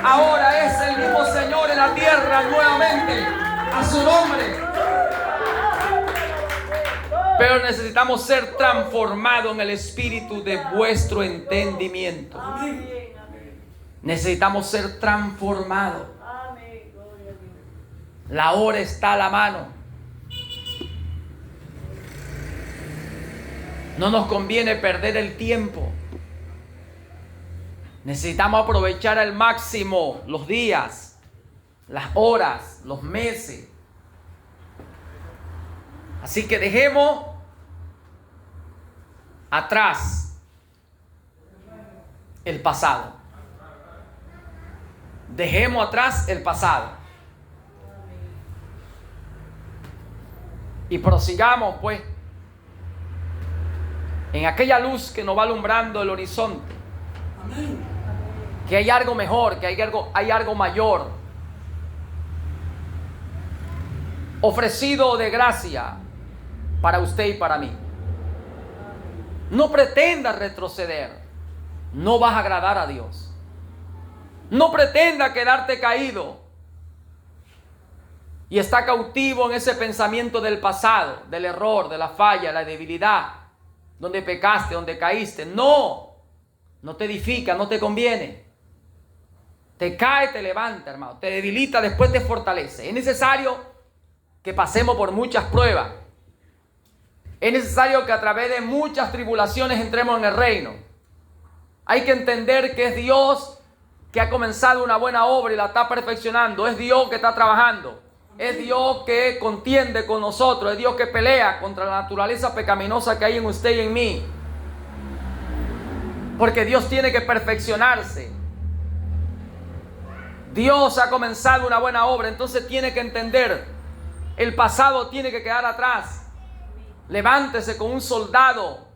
Ahora es el mismo Señor en la tierra nuevamente, a su nombre. Pero necesitamos ser transformados en el espíritu de vuestro entendimiento. Necesitamos ser transformados. La hora está a la mano. No nos conviene perder el tiempo. Necesitamos aprovechar al máximo los días, las horas, los meses. Así que dejemos atrás el pasado. Dejemos atrás el pasado. Y prosigamos pues en aquella luz que nos va alumbrando el horizonte. Amén. Que hay algo mejor, que hay algo mayor, ofrecido de gracia para usted y para mí. No pretenda retroceder, no vas a agradar a Dios. No pretenda quedarte caído y estar cautivo en ese pensamiento del pasado, del error, de la falla, la debilidad, donde pecaste, donde caíste. No te edifica, no te conviene. Te cae, te levanta, hermano. Te debilita, después te fortalece. Es necesario que pasemos por muchas pruebas. Es necesario que a través de muchas tribulaciones entremos en el reino. Hay que entender que es Dios que ha comenzado una buena obra y la está perfeccionando. Es Dios que está trabajando. Es Dios que contiende con nosotros. Es Dios que pelea contra la naturaleza pecaminosa que hay en usted y en mí. Porque Dios tiene que perfeccionarse. Dios ha comenzado una buena obra, entonces tiene que entender, el pasado tiene que quedar atrás. Levántese como un soldado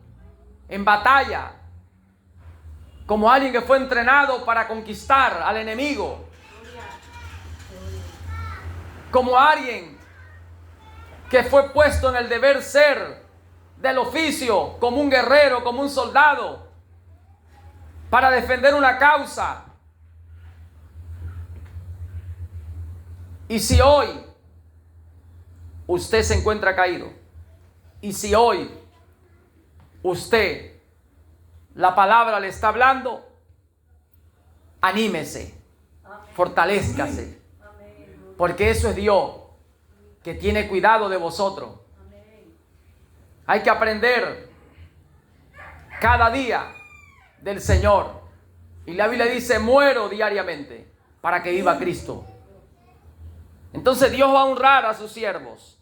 en batalla, como alguien que fue entrenado para conquistar al enemigo, como alguien que fue puesto en el deber ser del oficio, como un guerrero, como un soldado, para defender una causa. Y si hoy usted se encuentra caído, y si hoy usted, la palabra le está hablando, anímese, fortalézcase, porque eso es Dios que tiene cuidado de vosotros. Hay que aprender cada día del Señor. Y la Biblia dice, muero diariamente para que viva Cristo. Entonces Dios va a honrar a sus siervos.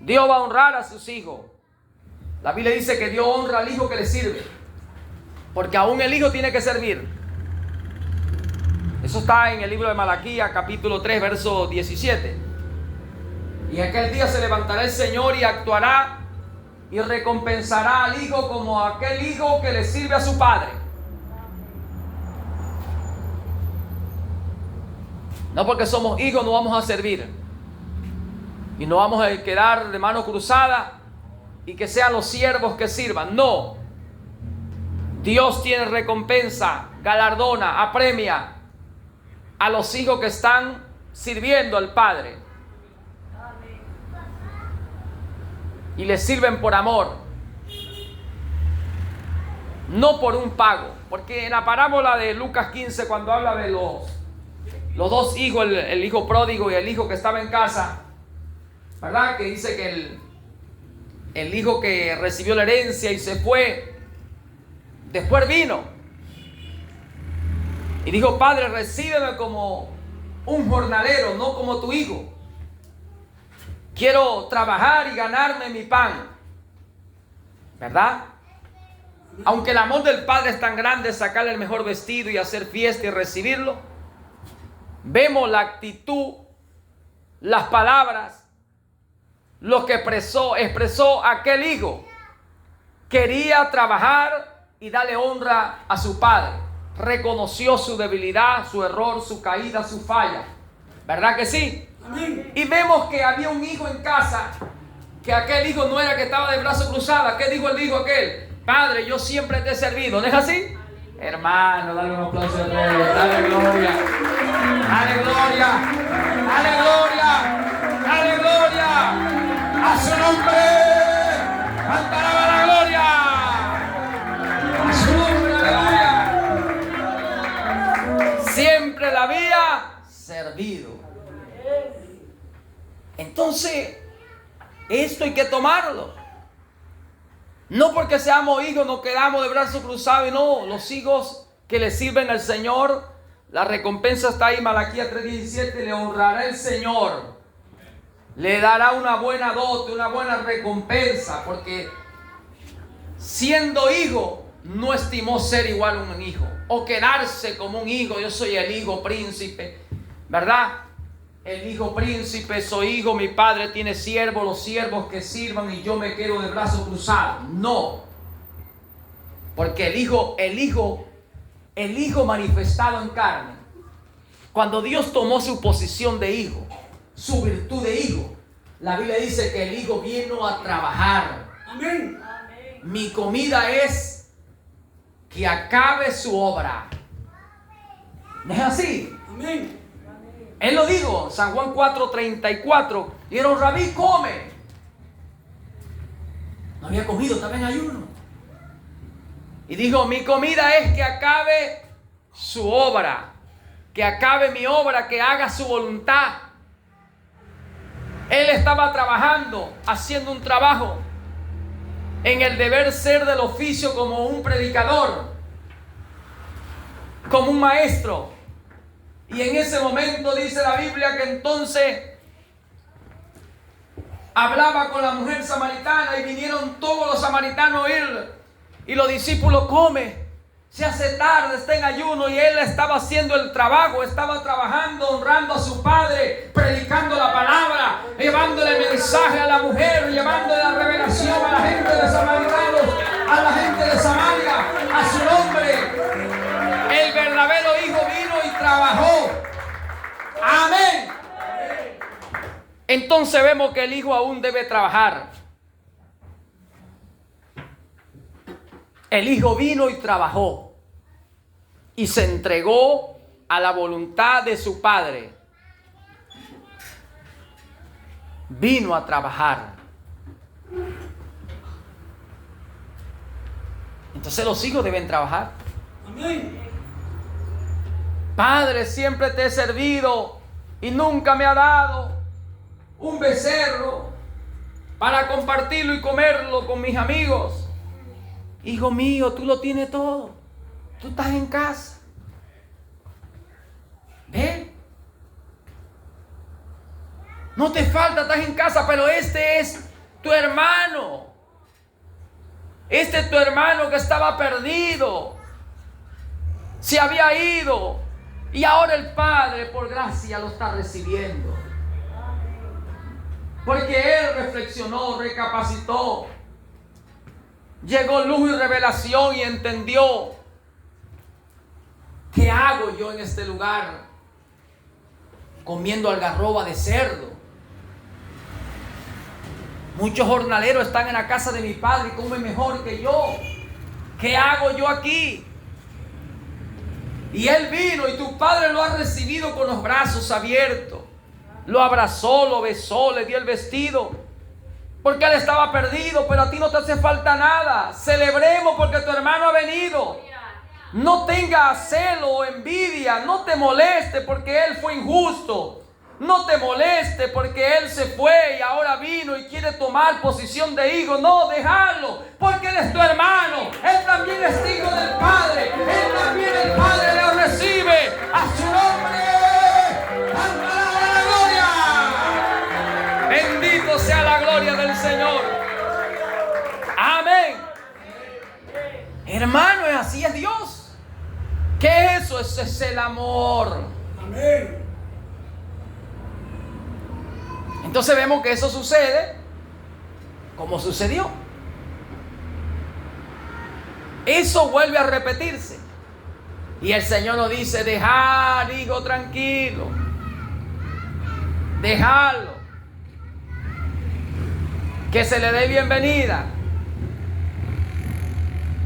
Dios va a honrar a sus hijos. La Biblia dice que Dios honra al hijo que le sirve, porque aún el hijo tiene que servir. Eso está en el libro de Malaquías, capítulo 3, verso 17. Y en aquel día se levantará el Señor y actuará y recompensará al hijo como aquel hijo que le sirve a su padre. No porque somos hijos no vamos a servir. Y no vamos a quedar de mano cruzada y que sean los siervos que sirvan. No. Dios tiene recompensa, galardona, apremia a los hijos que están sirviendo al Padre. Y le sirven por amor. No por un pago. Porque en la parábola de Lucas 15, cuando habla de los dos hijos, el hijo pródigo y el hijo que estaba en casa, ¿verdad? Que dice que el hijo que recibió la herencia y se fue, después vino Y dijo: Padre, recíbeme como un jornalero, no como tu hijo. Quiero trabajar y ganarme mi pan. ¿Verdad? Aunque el amor del Padre es tan grande, sacarle el mejor vestido y hacer fiesta y recibirlo, vemos la actitud, las palabras, lo que expresó aquel hijo. Quería trabajar y darle honra a su padre. Reconoció su debilidad, su error, su caída, su falla. ¿Verdad que sí? Amén. Y vemos que había un hijo en casa, que aquel hijo no era que estaba de brazos cruzados. ¿Qué dijo el hijo aquel? Padre, yo siempre te he servido. ¿No es así? Hermano, dale un aplauso al Rey. Dale gloria. Dale gloria. Dale gloria. Dale gloria. A su nombre. Cantará la gloria. A su nombre, aleluya. Siempre la había servido. Entonces, esto hay que tomarlo. No porque seamos hijos nos quedamos de brazos cruzados. Y no, los hijos que le sirven al Señor, la recompensa está ahí, Malaquías 3:17, le honrará el Señor. Le dará una buena dote, una buena recompensa, porque siendo hijo, no estimó ser igual a un hijo, o quedarse como un hijo. Yo soy el hijo príncipe, ¿verdad? El hijo príncipe, soy hijo, mi padre tiene siervos, los siervos que sirvan y yo me quedo de brazos cruzados. No, porque el hijo manifestado en carne, cuando Dios tomó su posición de hijo, su virtud de hijo, la Biblia dice que el hijo vino a trabajar. Amén. Mi comida es que acabe su obra. ¿No es así? Amén. Él lo dijo, San Juan 4:34. Dijeron: Rabí, come. No había comido, estaba en ayuno. Y dijo: mi comida es que acabe su obra, que acabe mi obra, que haga su voluntad. Él estaba trabajando, haciendo un trabajo en el deber ser del oficio, como un predicador, como un maestro. Y en ese momento dice la Biblia que entonces hablaba con la mujer samaritana y vinieron todos los samaritanos a oírle. Y los discípulos: come, se hace tarde, está en ayuno. Y él estaba haciendo el trabajo, estaba trabajando, honrando a su padre, predicando la palabra, llevándole mensaje a la mujer, llevándole la revelación a la gente de Samaritanos, a la gente de Samaria, a su nombre. El verdadero hijo vino y trabajó. Amén. Entonces vemos que el hijo aún debe trabajar. El hijo vino y trabajó y se entregó a la voluntad de su padre. Vino a trabajar. Entonces los hijos deben trabajar. Amén. Padre, siempre te he servido y nunca me ha dado un becerro para compartirlo y comerlo con mis amigos. Hijo mío, tú lo tienes todo. Tú estás en casa. ¿Ven? No te falta, estás en casa, pero este es tu hermano. Este es tu hermano que estaba perdido. Se había ido. Y ahora el Padre, por gracia, lo está recibiendo. Porque él reflexionó, recapacitó. Llegó luz y revelación y entendió: ¿qué hago yo en este lugar? Comiendo algarroba de cerdo. Muchos jornaleros están en la casa de mi padre y comen mejor que yo. ¿Qué hago yo aquí? Y él vino y tu padre lo ha recibido con los brazos abiertos. Lo abrazó, lo besó, le dio el vestido. Porque él estaba perdido, pero a ti no te hace falta nada. Celebremos porque tu hermano ha venido. No tengas celo o envidia, no te moleste porque él fue injusto. No te moleste porque él se fue y ahora vino y quiere tomar posición de hijo. No, déjalo, porque él es tu hermano. Él también es hijo del Padre. Él también el Padre lo recibe. A su nombre. ¡Alabado la gloria! Bendito sea la gloria del Señor. Amén. Hermano, así es Dios. ¿Qué es eso? Ese es el amor. Amén. Entonces vemos que eso sucede como sucedió. Eso vuelve a repetirse. Y el Señor nos dice: dejad, hijo, tranquilo. Dejadlo. Que se le dé bienvenida.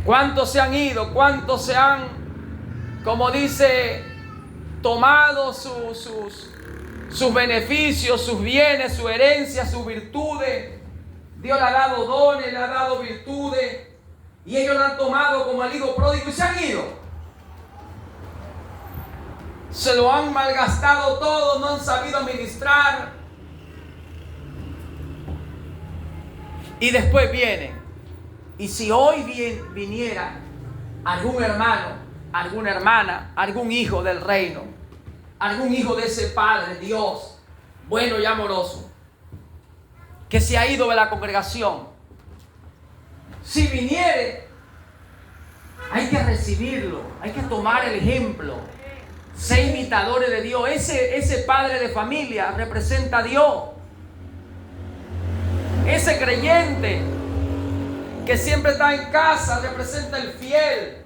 ¿Cuántos se han ido? ¿Cuántos se han, como dice, tomado sus beneficios, sus bienes, su herencia, sus virtudes? Dios le ha dado dones, le ha dado virtudes. Y ellos lo han tomado como el hijo pródigo y se han ido. Se lo han malgastado todo, no han sabido administrar. Y después vienen. Y si hoy viniera algún hermano, alguna hermana, algún hijo del reino, algún hijo de ese Padre, Dios, bueno y amoroso, que se ha ido de la congregación, si viniere, hay que recibirlo, hay que tomar el ejemplo, ser imitadores de Dios. Ese padre de familia representa a Dios. Ese creyente que siempre está en casa representa el fiel,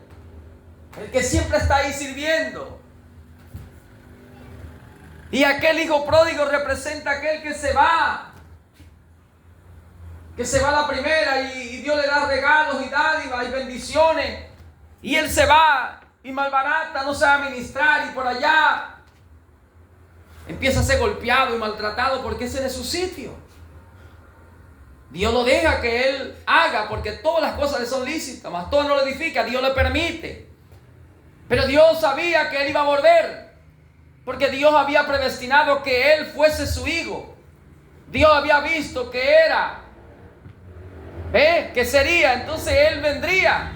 el que siempre está ahí sirviendo. Y aquel hijo pródigo representa aquel que se va a la primera y Dios le da regalos y dádivas y bendiciones, y él se va y malbarata, no sabe administrar, y por allá empieza a ser golpeado y maltratado porque ese es su sitio. Dios lo deja que él haga porque todas las cosas le son lícitas, mas todo no lo edifica, Dios le permite. Pero Dios sabía que él iba a volver, porque Dios había predestinado que él fuese su hijo. Dios había visto que era, que sería, entonces él vendría.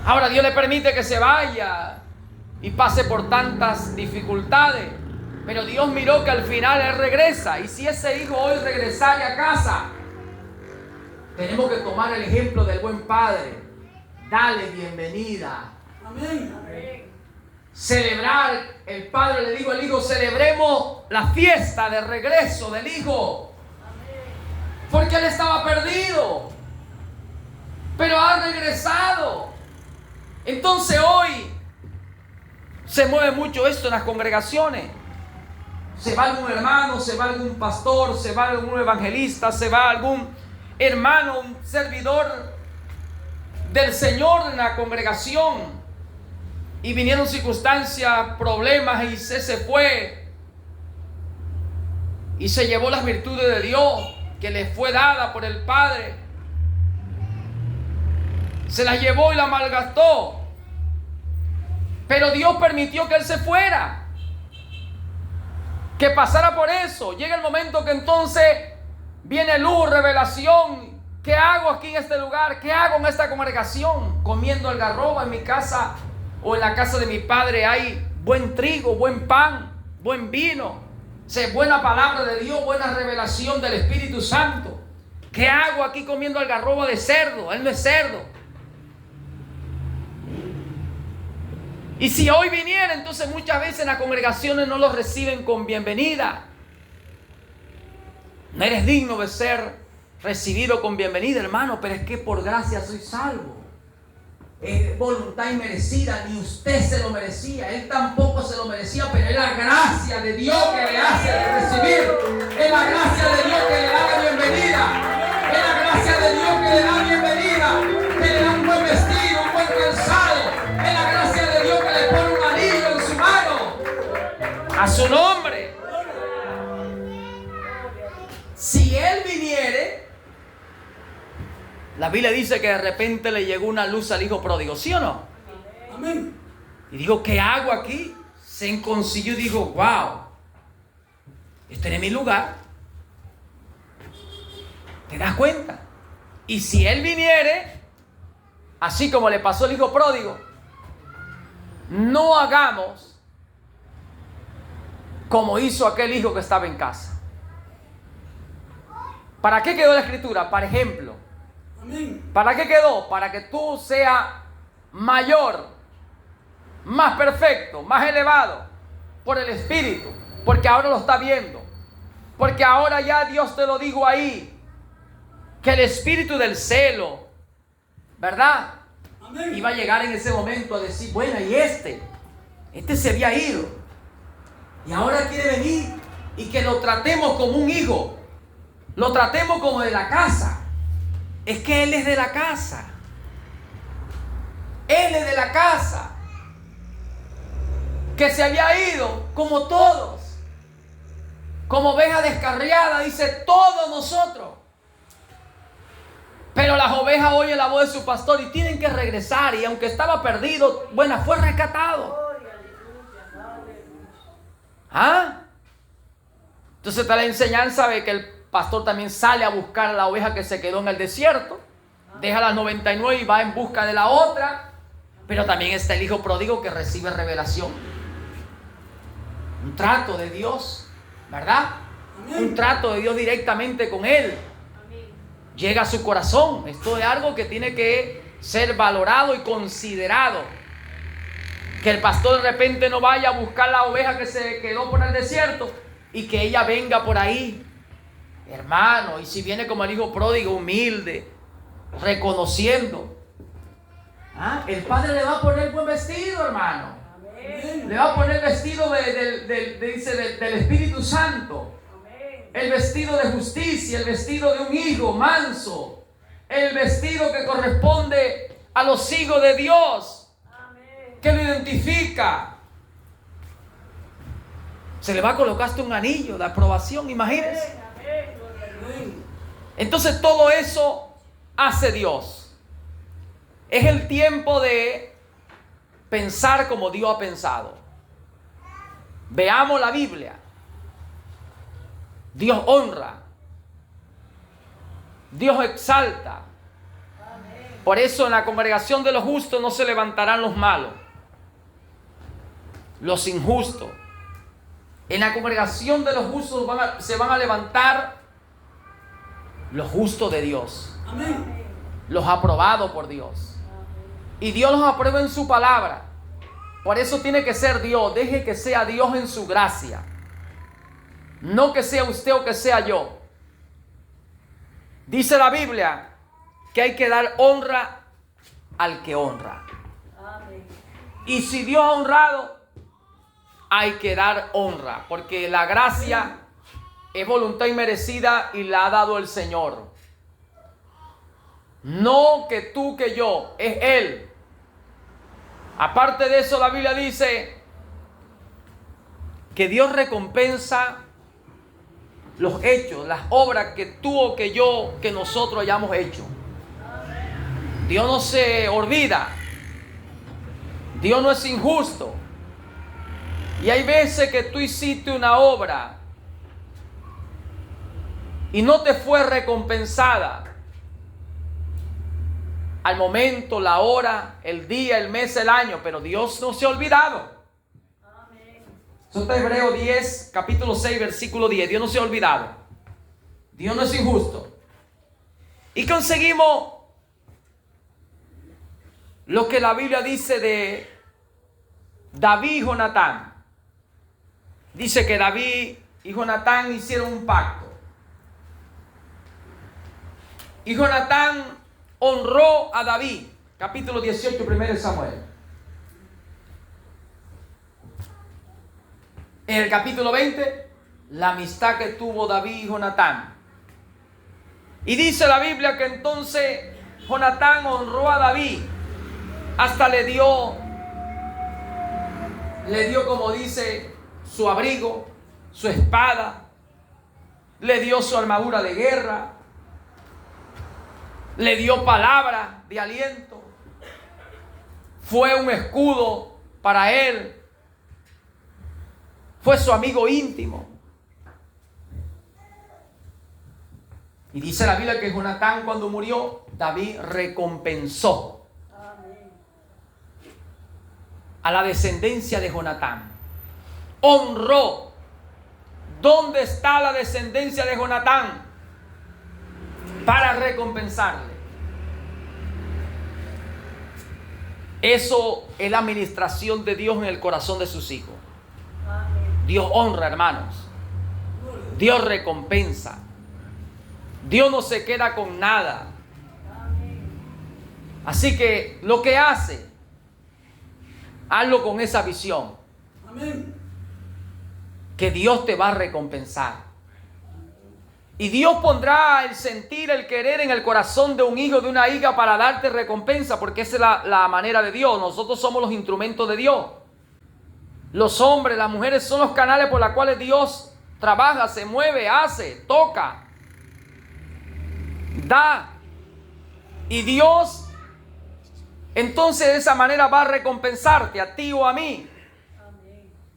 Ahora Dios le permite que se vaya y pase por tantas dificultades, pero Dios miró que al final él regresa. Y si ese hijo hoy regresara a casa, tenemos que tomar el ejemplo del buen padre, darle bienvenida. Amén. Celebrar. El padre le dijo al hijo: celebremos la fiesta de regreso del hijo, porque él estaba perdido, pero ha regresado. Entonces hoy se mueve mucho esto en las congregaciones. Se va algún hermano, se va algún pastor, se va algún evangelista, se va algún hermano, un servidor del Señor en la congregación, y vinieron circunstancias, problemas, y se fue y se llevó las virtudes de Dios que le fue dada por el Padre. Se las llevó y la malgastó. Pero Dios permitió que él se fuera, que pasara por eso. Llega el momento que entonces viene luz, revelación. ¿Qué hago aquí en este lugar? ¿Qué hago en esta congregación? Comiendo algarroba. En mi casa o en la casa de mi padre hay buen trigo, buen pan, buen vino, buena palabra de Dios, buena revelación del Espíritu Santo. ¿Qué hago aquí comiendo algarroba de cerdo? Él no es cerdo. Y si hoy viniera, entonces muchas veces en las congregaciones no los reciben con bienvenida. No eres digno de ser recibido con bienvenida, hermano, pero es que por gracia soy salvo. Es voluntad inmerecida, ni usted se lo merecía, él tampoco se lo merecía, pero es la gracia de Dios que le hace recibir, es la gracia de Dios que le da la bienvenida, es la gracia de Dios que le da bienvenida, que le da un buen vestido, un buen calzado, es la gracia de Dios que le pone un anillo en su mano, a su nombre. Si él viniere, la Biblia dice que de repente le llegó una luz al hijo pródigo, ¿sí o no? Amén. Y dijo: ¿qué hago aquí? Se enconcilló y dijo: wow, este no es mi lugar. ¿Te das cuenta? Y si él viniere, así como le pasó al hijo pródigo, no hagamos como hizo aquel hijo que estaba en casa. ¿Para qué quedó la escritura? Por ejemplo. Amén. ¿Para qué quedó? Para que tú seas mayor, más perfecto, más elevado por el Espíritu. Porque ahora lo está viendo. Porque ahora ya Dios te lo dijo ahí. Que el espíritu del celo, ¿verdad? Amén. Iba a llegar en ese momento a decir, bueno, y este se había ido. Y ahora quiere venir y que lo tratemos como un hijo. Lo tratemos como de la casa. Es que Él es de la casa. Él es de la casa. Que se había ido como todos. Como oveja descarriada, dice todos nosotros. Pero las ovejas oyen la voz de su pastor y tienen que regresar. Y aunque estaba perdido, bueno, fue rescatado. ¿Ah? Entonces está la enseñanza de que el pastor también sale a buscar a la oveja que se quedó en el desierto. Deja las 99 y va en busca de la otra. Pero también está el hijo pródigo que recibe revelación. Un trato de Dios, ¿verdad? Amén. Un trato de Dios directamente con él. Llega a su corazón. Esto es algo que tiene que ser valorado y considerado. Que el pastor de repente no vaya a buscar la oveja que se quedó por el desierto y que ella venga por ahí, hermano. Y si viene como el hijo pródigo, humilde, reconociendo, el padre le va a poner buen vestido, hermano. Amén. Le va a poner vestido del Espíritu Santo. El vestido de justicia, el vestido de un hijo manso, el vestido que corresponde a los hijos de Dios, que lo identifica. Se le va a colocar hasta un anillo de aprobación, imagínense. Amén. Entonces todo eso hace Dios. Es el tiempo de pensar como Dios ha pensado. Veamos la Biblia. Dios honra. Dios exalta. Por eso en la congregación de los justos no se levantarán los malos, los injustos. En la congregación de los justos se van a levantar los justos de Dios, Amén. los aprobados por Dios. Y Dios los aprueba en su palabra. Por eso tiene que ser Dios. Deje que sea Dios en su gracia. No que sea usted o que sea yo. Dice la Biblia que hay que dar honra al que honra. Y si Dios ha honrado, hay que dar honra. Porque la gracia es voluntad inmerecida y la ha dado el Señor. No que tú, que yo, es Él. Aparte de eso, la Biblia dice que Dios recompensa los hechos, las obras que tú o que yo, que nosotros hayamos hecho. Dios no se olvida. Dios no es injusto. Y hay veces que tú hiciste una obra y no te fue recompensada. Al momento, la hora, el día, el mes, el año, pero Dios no se ha olvidado. Eso está en Hebreos 10, capítulo 6, versículo 10. Dios no se ha olvidado. Dios no es injusto. Y conseguimos lo que la Biblia dice de David y Jonatán. Dice que David y Jonatán hicieron un pacto. Y Jonatán honró a David. Capítulo 18, 1 Samuel. En el capítulo 20, la amistad que tuvo David y Jonatán. Y dice la Biblia que entonces Jonatán honró a David. Hasta le dio como dice, su abrigo, su espada. Le dio su armadura de guerra. Le dio palabra de aliento. Fue un escudo para él. Fue su amigo íntimo. Y dice la Biblia que Jonatán, cuando murió, David recompensó. a la descendencia de Jonatán. Honró. ¿Dónde está la descendencia de Jonatán? Para recompensarle. Eso es la administración de Dios en el corazón de sus hijos. Amén. Dios honra, hermanos. Dios recompensa. Dios no se queda con nada. Así que lo que hace, hazlo con esa visión. Amén. Que Dios te va a recompensar. Y Dios pondrá el sentir, el querer en el corazón de un hijo, de una hija, para darte recompensa, porque esa es la manera de Dios. Nosotros somos los instrumentos de Dios. Los hombres, las mujeres son los canales por los cuales Dios trabaja, se mueve, hace, toca, da. Y Dios, entonces de esa manera va a recompensarte a ti o a mí,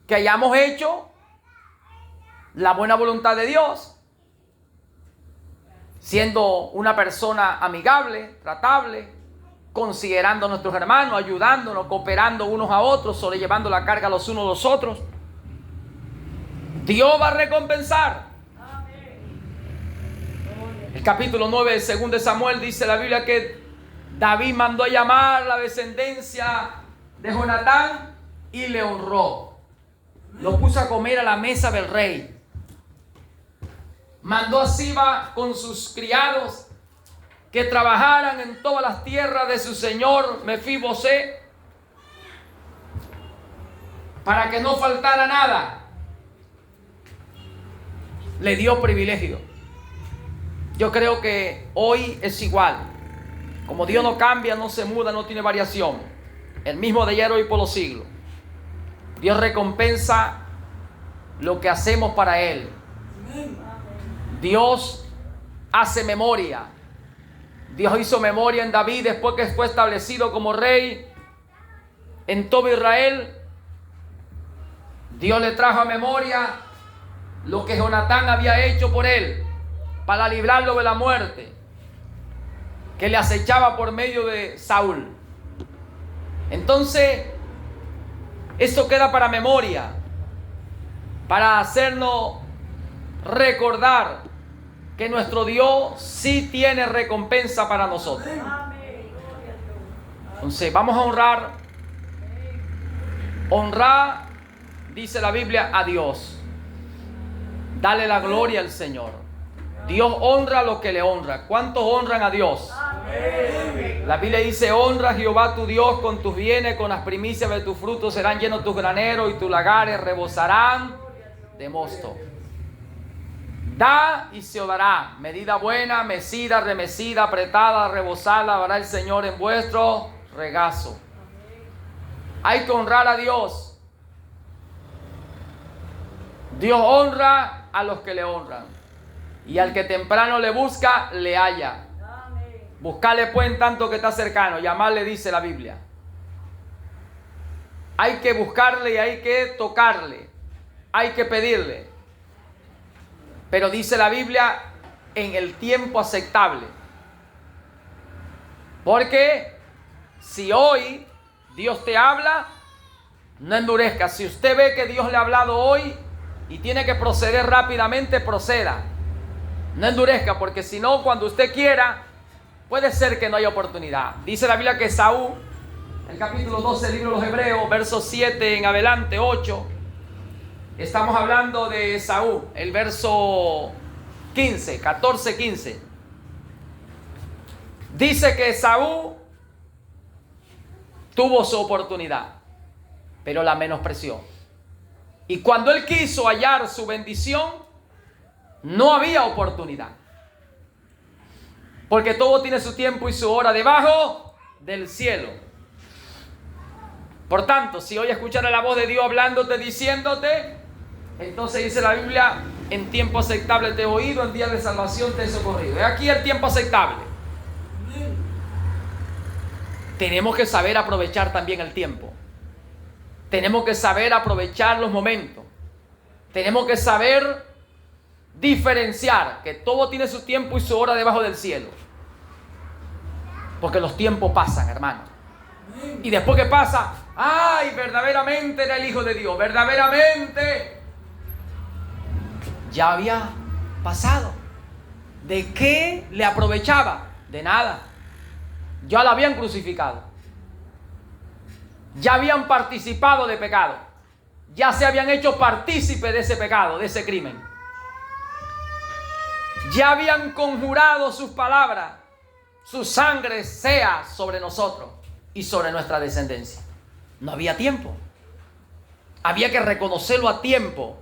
que hayamos hecho la buena voluntad de Dios. Siendo una persona amigable, tratable, considerando a nuestros hermanos, ayudándonos, cooperando unos a otros, sobrellevando la carga los unos a los otros. Dios va a recompensar. El capítulo 9 de 2 de Samuel dice la Biblia que David mandó a llamar la descendencia de Jonatán y le honró. Lo puso a comer a la mesa del rey. Mandó a Siba con sus criados que trabajaran en todas las tierras de su señor Mefibosé, para que no faltara nada. Le dio privilegio. Yo creo que hoy es igual. Como Dios no cambia, no se muda, no tiene variación. El mismo de ayer, hoy, por los siglos. Dios recompensa lo que hacemos para Él. Dios hace memoria. Dios hizo memoria en David después que fue establecido como rey en todo Israel. Dios le trajo a memoria lo que Jonatán había hecho por él para librarlo de la muerte que le acechaba por medio de Saúl. Entonces, esto queda para memoria, para hacernos recordar que nuestro Dios sí tiene recompensa para nosotros. Entonces, vamos a honrar. Honrar, dice la Biblia, a Dios. Dale la gloria al Señor. Dios honra a los que le honran. ¿Cuántos honran a Dios? La Biblia dice: honra a Jehová tu Dios con tus bienes, con las primicias de tus frutos serán llenos tus graneros y tus lagares rebosarán de mosto. Da y se os dará, medida buena, mecida, remecida, apretada, rebosada, dará el Señor en vuestro regazo. Hay que honrar a Dios. Dios honra a los que le honran, y al que temprano le busca, le halla. Buscarle pues en tanto que está cercano, llamarle, dice la Biblia. Hay que buscarle y hay que tocarle, hay que pedirle. Pero dice la Biblia, en el tiempo aceptable. Porque si hoy Dios te habla, no endurezca. Si usted ve que Dios le ha hablado hoy y tiene que proceder rápidamente, proceda. No endurezca, porque si no, cuando usted quiera, puede ser que no haya oportunidad. Dice la Biblia que Saúl, el capítulo 12 del libro de los Hebreos, versos 7 en adelante, 8, estamos hablando de Saúl, el verso 15, 14, 15. Dice que Saúl tuvo su oportunidad, pero la menospreció. Y cuando él quiso hallar su bendición, no había oportunidad. Porque todo tiene su tiempo y su hora debajo del cielo. Por tanto, si hoy escuchara la voz de Dios hablándote, diciéndote, entonces dice la Biblia: en tiempo aceptable te he oído, en día de salvación te he socorrido. Es aquí el tiempo aceptable. Tenemos que saber aprovechar también el tiempo. Tenemos que saber aprovechar los momentos. Tenemos que saber diferenciar que todo tiene su tiempo y su hora debajo del cielo. Porque los tiempos pasan, hermano. Y después que pasa, ay, verdaderamente era el Hijo de Dios, verdaderamente ya había pasado. ¿De qué le aprovechaba? De nada. Ya la habían crucificado. Ya habían participado de pecado. Ya se habían hecho partícipes de ese pecado, de ese crimen. Ya habían conjurado sus palabras. Su sangre sea sobre nosotros y sobre nuestra descendencia. No había tiempo. Había que reconocerlo a tiempo.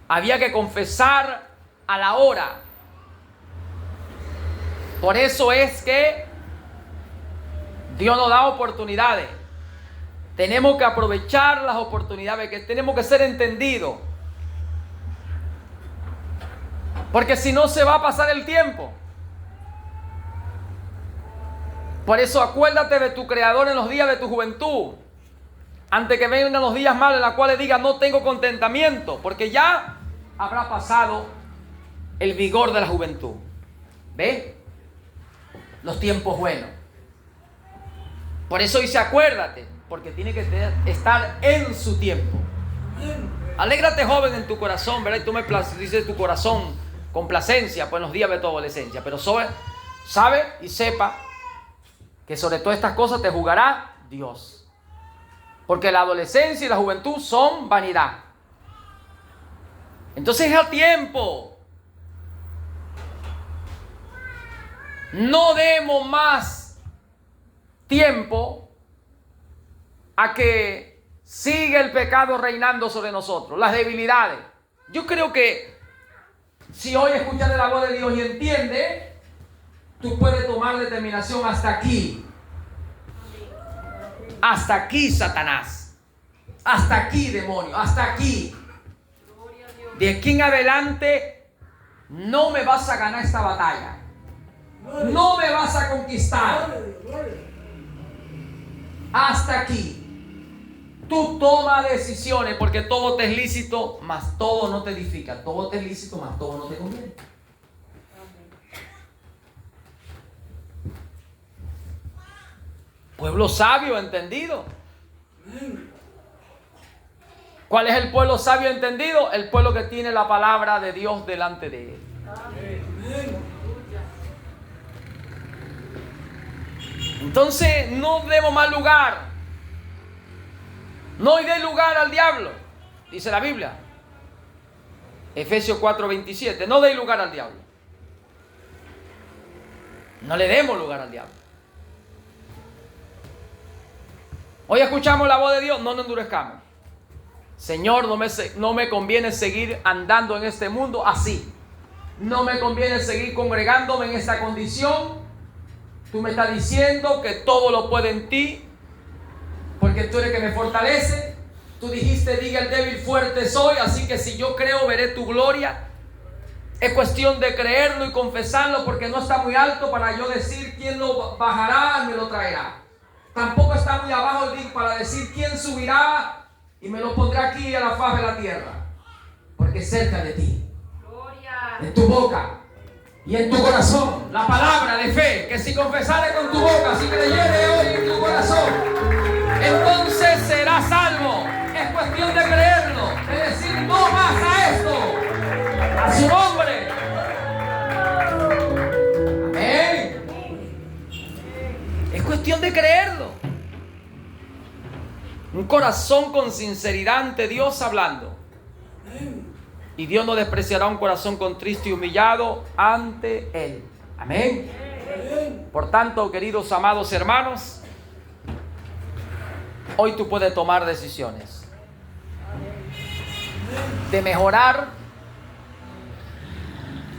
Había que confesar a la hora. Por eso es que Dios nos da oportunidades. Tenemos que aprovechar las oportunidades, que tenemos que ser entendidos. Porque si no se va a pasar el tiempo. Por eso acuérdate de tu Creador en los días de tu juventud. Antes que vengan los días malos en los cuales digas no tengo contentamiento. Porque ya habrá pasado el vigor de la juventud. ¿Ve? Los tiempos buenos. Por eso dice acuérdate. Porque tiene que estar en su tiempo. Alégrate, joven, en tu corazón, ¿verdad? Y tú me dices tu corazón complacencia, pues en los días de tu adolescencia. Pero sabe y sepa que sobre todas estas cosas te juzgará Dios. Porque la adolescencia y la juventud son vanidad. Entonces es a tiempo. No demos más tiempo a que siga el pecado reinando sobre nosotros, las debilidades. Yo creo que si hoy escuchas la voz de Dios y entiendes, tú puedes tomar determinación hasta aquí. Hasta aquí, Satanás. Hasta aquí, demonio. Hasta aquí. De aquí en adelante no me vas a ganar esta batalla. No me vas a conquistar. Hasta aquí. Tú tomas decisiones porque todo te es lícito, mas todo no te edifica. Todo te es lícito, mas todo no te conviene. Pueblo sabio, entendido. ¿Cuál es el pueblo sabio entendido? El pueblo que tiene la palabra de Dios delante de él. Entonces no demos más lugar. No dé lugar al diablo, dice la Biblia. Efesios 4:27. No dé lugar al diablo. No le demos lugar al diablo. Hoy escuchamos la voz de Dios, no nos endurezcamos. Señor, no me conviene seguir andando en este mundo así. No me conviene seguir congregándome en esta condición. Tú me estás diciendo que todo lo puedo en ti, porque tú eres que me fortalece. Tú dijiste, diga el débil, fuerte soy. Así que si yo creo, veré tu gloria. Es cuestión de creerlo y confesarlo, porque no está muy alto para yo decir quién lo bajará y me lo traerá. Tampoco está muy abajo para decir quién subirá y me lo pondrá aquí a la faz de la tierra. Porque cerca de ti, en tu boca y en tu corazón, la palabra de fe, que si confesare con tu boca, si creyere hoy en tu corazón, entonces serás salvo. Es cuestión de creerlo, de decir no más a esto, a su nombre. Amén. Es cuestión de creerlo. Un corazón con sinceridad ante Dios hablando. Y Dios no despreciará un corazón contristo y humillado ante Él. Amén. Por tanto, queridos amados hermanos, hoy tú puedes tomar decisiones de mejorar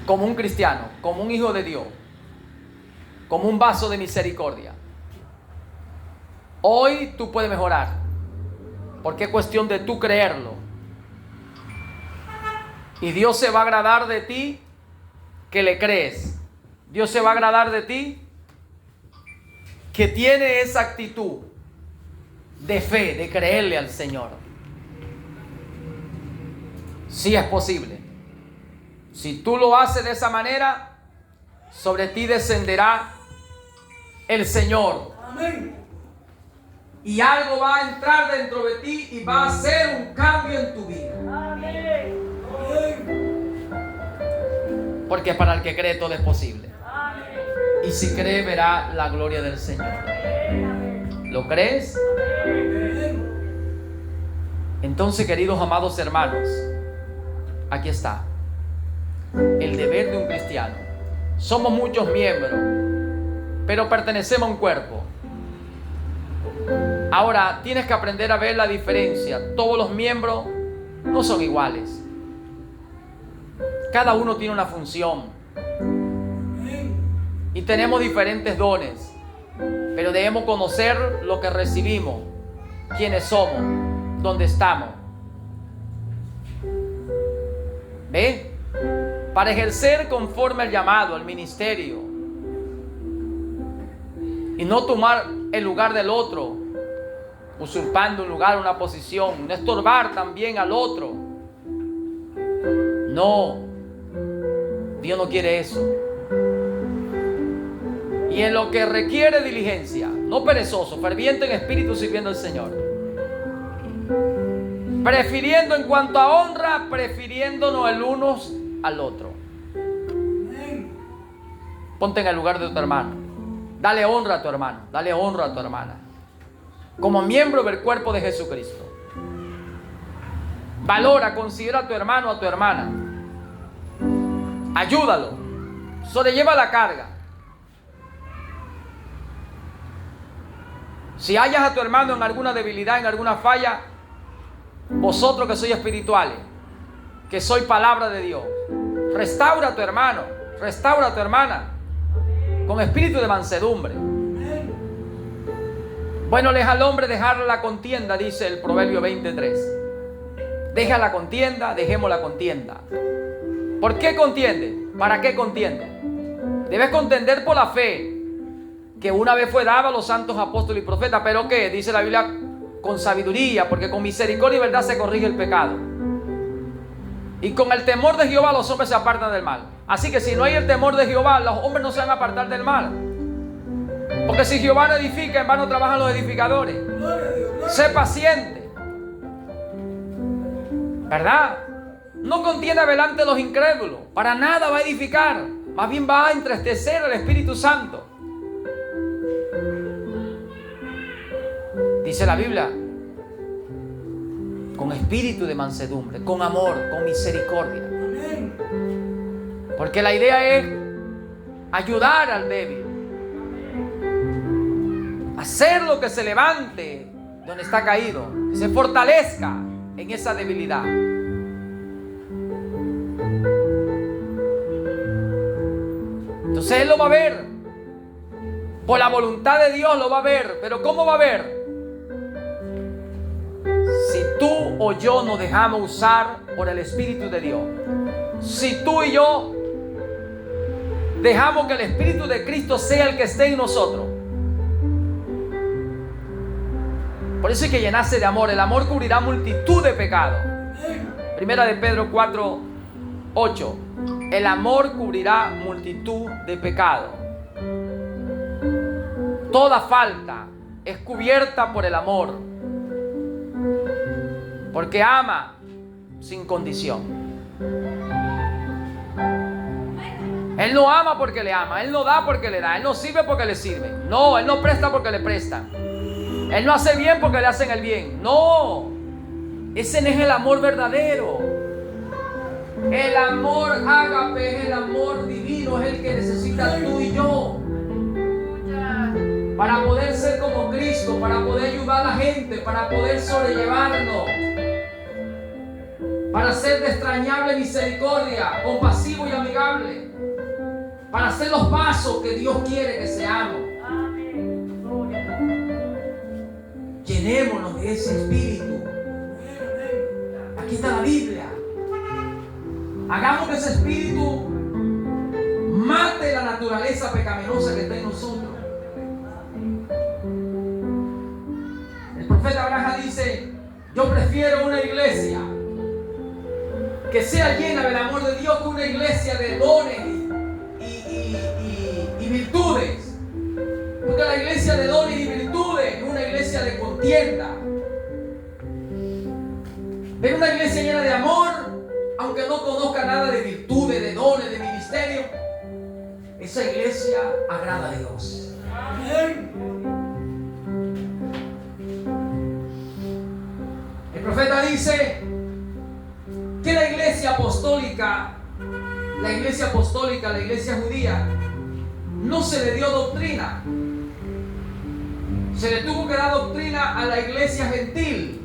como un cristiano, como un hijo de Dios, como un vaso de misericordia. Hoy tú puedes mejorar, porque es cuestión de tú creerlo. Y Dios se va a agradar de ti que le crees. Dios se va a agradar de ti que tiene esa actitud de fe, de creerle al Señor. Sí es posible. Si tú lo haces de esa manera, sobre ti descenderá el Señor. Amén. Y algo va a entrar dentro de ti y va a hacer un cambio en tu vida. Amén. Porque para el que cree todo es posible. Amén. Y si cree verá la gloria del Señor. Amén. ¿Lo crees? Entonces, queridos amados hermanos, aquí está el deber de un cristiano. Somos muchos miembros, pero pertenecemos a un cuerpo. Ahora, tienes que aprender a ver la diferencia. Todos los miembros no son iguales. Cada uno tiene una función. Y tenemos diferentes dones. Pero debemos conocer lo que recibimos, quiénes somos, dónde estamos. ¿Ve? Para ejercer conforme al llamado, al ministerio. Y no tomar el lugar del otro, usurpando un lugar, una posición. No estorbar también al otro. No. Dios no quiere eso. Y en lo que requiere diligencia, no perezoso, ferviente en espíritu, sirviendo al Señor. Prefiriendo en cuanto a honra, prefiriéndonos el uno al otro. Ponte en el lugar de tu hermano. Dale honra a tu hermano, dale honra a tu hermana. Como miembro del cuerpo de Jesucristo. Valora, considera a tu hermano, a tu hermana. Ayúdalo. Sobrelleva la carga. Si hallas a tu hermano en alguna debilidad, en alguna falla, vosotros que sois espirituales, que sois palabra de Dios, restaura a tu hermano, restaura a tu hermana, con espíritu de mansedumbre. Bueno, deja al hombre dejar la contienda, dice el Proverbio 23. Deja la contienda, dejemos la contienda. ¿Por qué contiende? ¿Para qué contiende? Debes contender por la fe que una vez fue dada a los santos apóstoles y profetas, pero que dice la Biblia, con sabiduría, porque con misericordia y verdad se corrige el pecado. Y con el temor de Jehová los hombres se apartan del mal. Así que si no hay el temor de Jehová, los hombres no se van a apartar del mal. Porque si Jehová no edifica, en vano trabajan los edificadores. Sé paciente, ¿verdad? No contienda delante de los incrédulos. Para nada va a edificar. Más bien va a entristecer al Espíritu Santo. Dice la Biblia, con espíritu de mansedumbre, con amor, con misericordia. Porque la idea es ayudar al débil. Hacer lo que se levante donde está caído, que se fortalezca en esa debilidad. Entonces Él lo va a ver. Por la voluntad de Dios lo va a ver. Pero ¿cómo va a ver? Si tú o yo nos dejamos usar por el Espíritu de Dios. Si tú y yo dejamos que el Espíritu de Cristo sea el que esté en nosotros. Por eso hay que llenarse de amor. El amor cubrirá multitud de pecados. Primera de Pedro 4:8. El amor cubrirá multitud de pecados. Toda falta es cubierta por el amor. Porque ama sin condición. Él no ama porque le ama. Él no da porque le da. Él no sirve porque le sirve. No, Él no presta porque le prestan. Él no hace bien porque le hacen el bien. No, ese no es el amor verdadero. El amor ágape es el amor divino, es el que necesitas tú y yo para poder ser como Cristo, para poder ayudar a la gente, para poder sobrellevarnos, para ser de extrañable misericordia, compasivo y amigable, para hacer los pasos que Dios quiere que seamos. Llenémonos de ese espíritu. Aquí está la Biblia. Hagamos que ese espíritu mate la naturaleza pecaminosa que está en nosotros. El profeta Abraham dice: yo prefiero una iglesia que sea llena del amor de Dios que una iglesia de dones y virtudes. Porque la iglesia de dones y virtudes es una iglesia de control. contienda. Ver una iglesia llena de amor, aunque no conozca nada de virtudes, de dones, de ministerio, esa iglesia agrada a Dios. Amén. El profeta dice que la iglesia apostólica, la iglesia judía, no se le dio doctrina. Se le tuvo que dar doctrina a la iglesia gentil,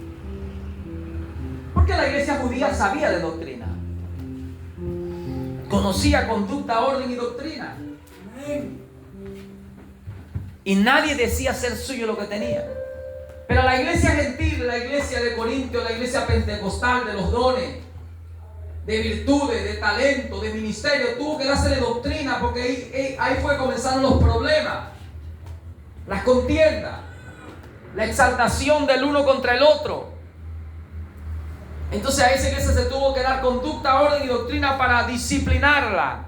porque la iglesia judía sabía de doctrina, conocía conducta, orden y doctrina, y nadie decía ser suyo lo que tenía. Pero la iglesia gentil, la iglesia de Corintio, la iglesia pentecostal de los dones, de virtudes, de talento, de ministerio, tuvo que dársele doctrina, porque ahí fue que comenzaron los problemas, las contiendas, la exaltación del uno contra el otro. Entonces a esa iglesia se tuvo que dar conducta, orden y doctrina para disciplinarla.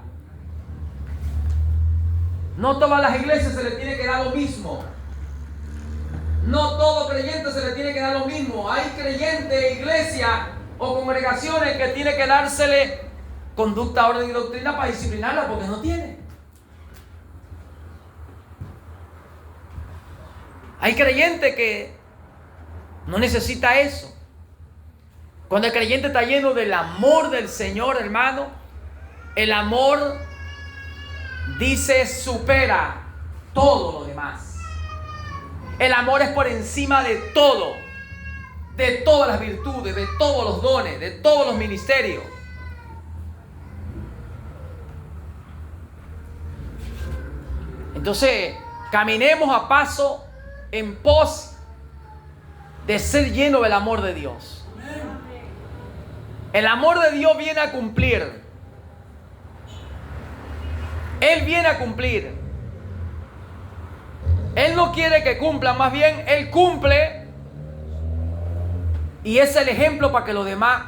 No todas las iglesias se le tiene que dar lo mismo. No todo creyente se le tiene que dar lo mismo. Hay creyentes, iglesias o congregaciones que tiene que dársele conducta, orden y doctrina para disciplinarla, porque no tiene. Hay creyentes que no necesita eso. Cuando el creyente está lleno del amor del Señor, hermano, el amor, dice, supera todo lo demás. El amor es por encima de todo, de todas las virtudes, de todos los dones, de todos los ministerios. Entonces, caminemos a paso en pos de ser lleno del amor de Dios. El amor de Dios viene a cumplir. Él viene a cumplir. Él no quiere que cumpla, más bien Él cumple y es el ejemplo para que los demás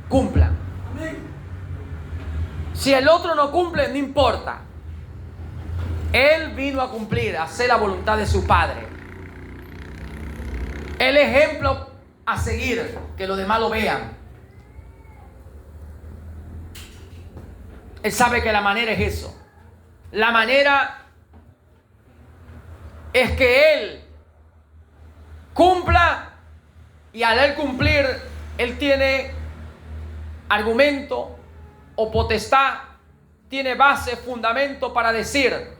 cumplan. Si el otro no cumple, no importa. Él vino a cumplir, a hacer la voluntad de su Padre. El ejemplo a seguir, que los demás lo vean. Él sabe que la manera es eso. La manera es que Él cumpla, y al Él cumplir, Él tiene argumento o potestad, tiene base, fundamento para decir,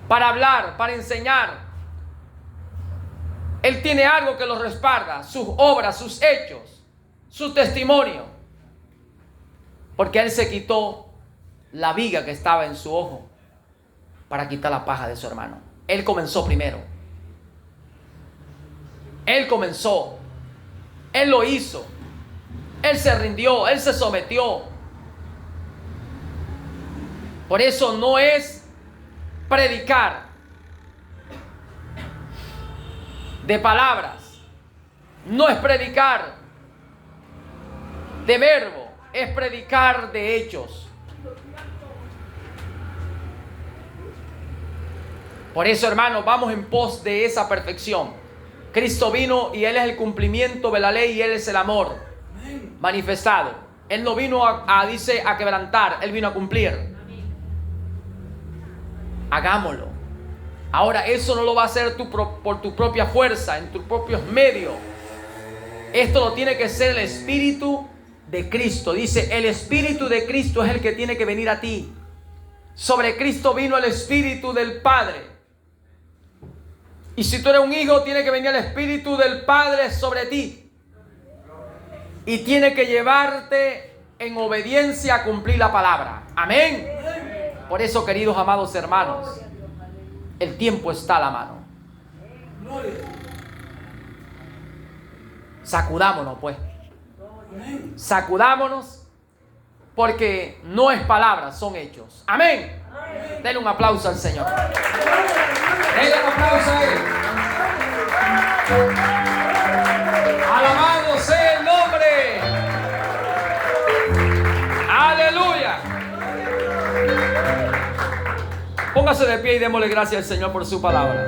para hablar, para enseñar. Él tiene algo que lo respalda, sus obras, sus hechos, su testimonio. Porque Él se quitó la viga que estaba en su ojo para quitar la paja de su hermano. Él comenzó primero. Él comenzó. Él lo hizo. Él se rindió. Él se sometió. Por eso no es predicar de palabras. No es predicar de verbo. Es predicar de hechos. Por eso, hermanos, vamos en pos de esa perfección. Cristo vino y Él es el cumplimiento de la ley y Él es el amor manifestado. Él no vino a quebrantar, Él vino a cumplir. Hagámoslo. Ahora, eso no lo va a hacer por tu propia fuerza, en tus propios medios. Esto lo tiene que ser el Espíritu de Cristo. Dice, el Espíritu de Cristo es el que tiene que venir a ti. Sobre Cristo vino el Espíritu del Padre. Y si tú eres un hijo, tiene que venir el Espíritu del Padre sobre ti. Y tiene que llevarte en obediencia a cumplir la palabra. Amén. Por eso, queridos amados hermanos, el tiempo está a la mano. Sacudámonos, pues. Sacudámonos, porque no es palabra, son hechos. Amén. Denle un aplauso al Señor. Denle un aplauso a Él. Alabado sea el nombre. Aleluya. Póngase de pie y démosle gracias al Señor por su palabra.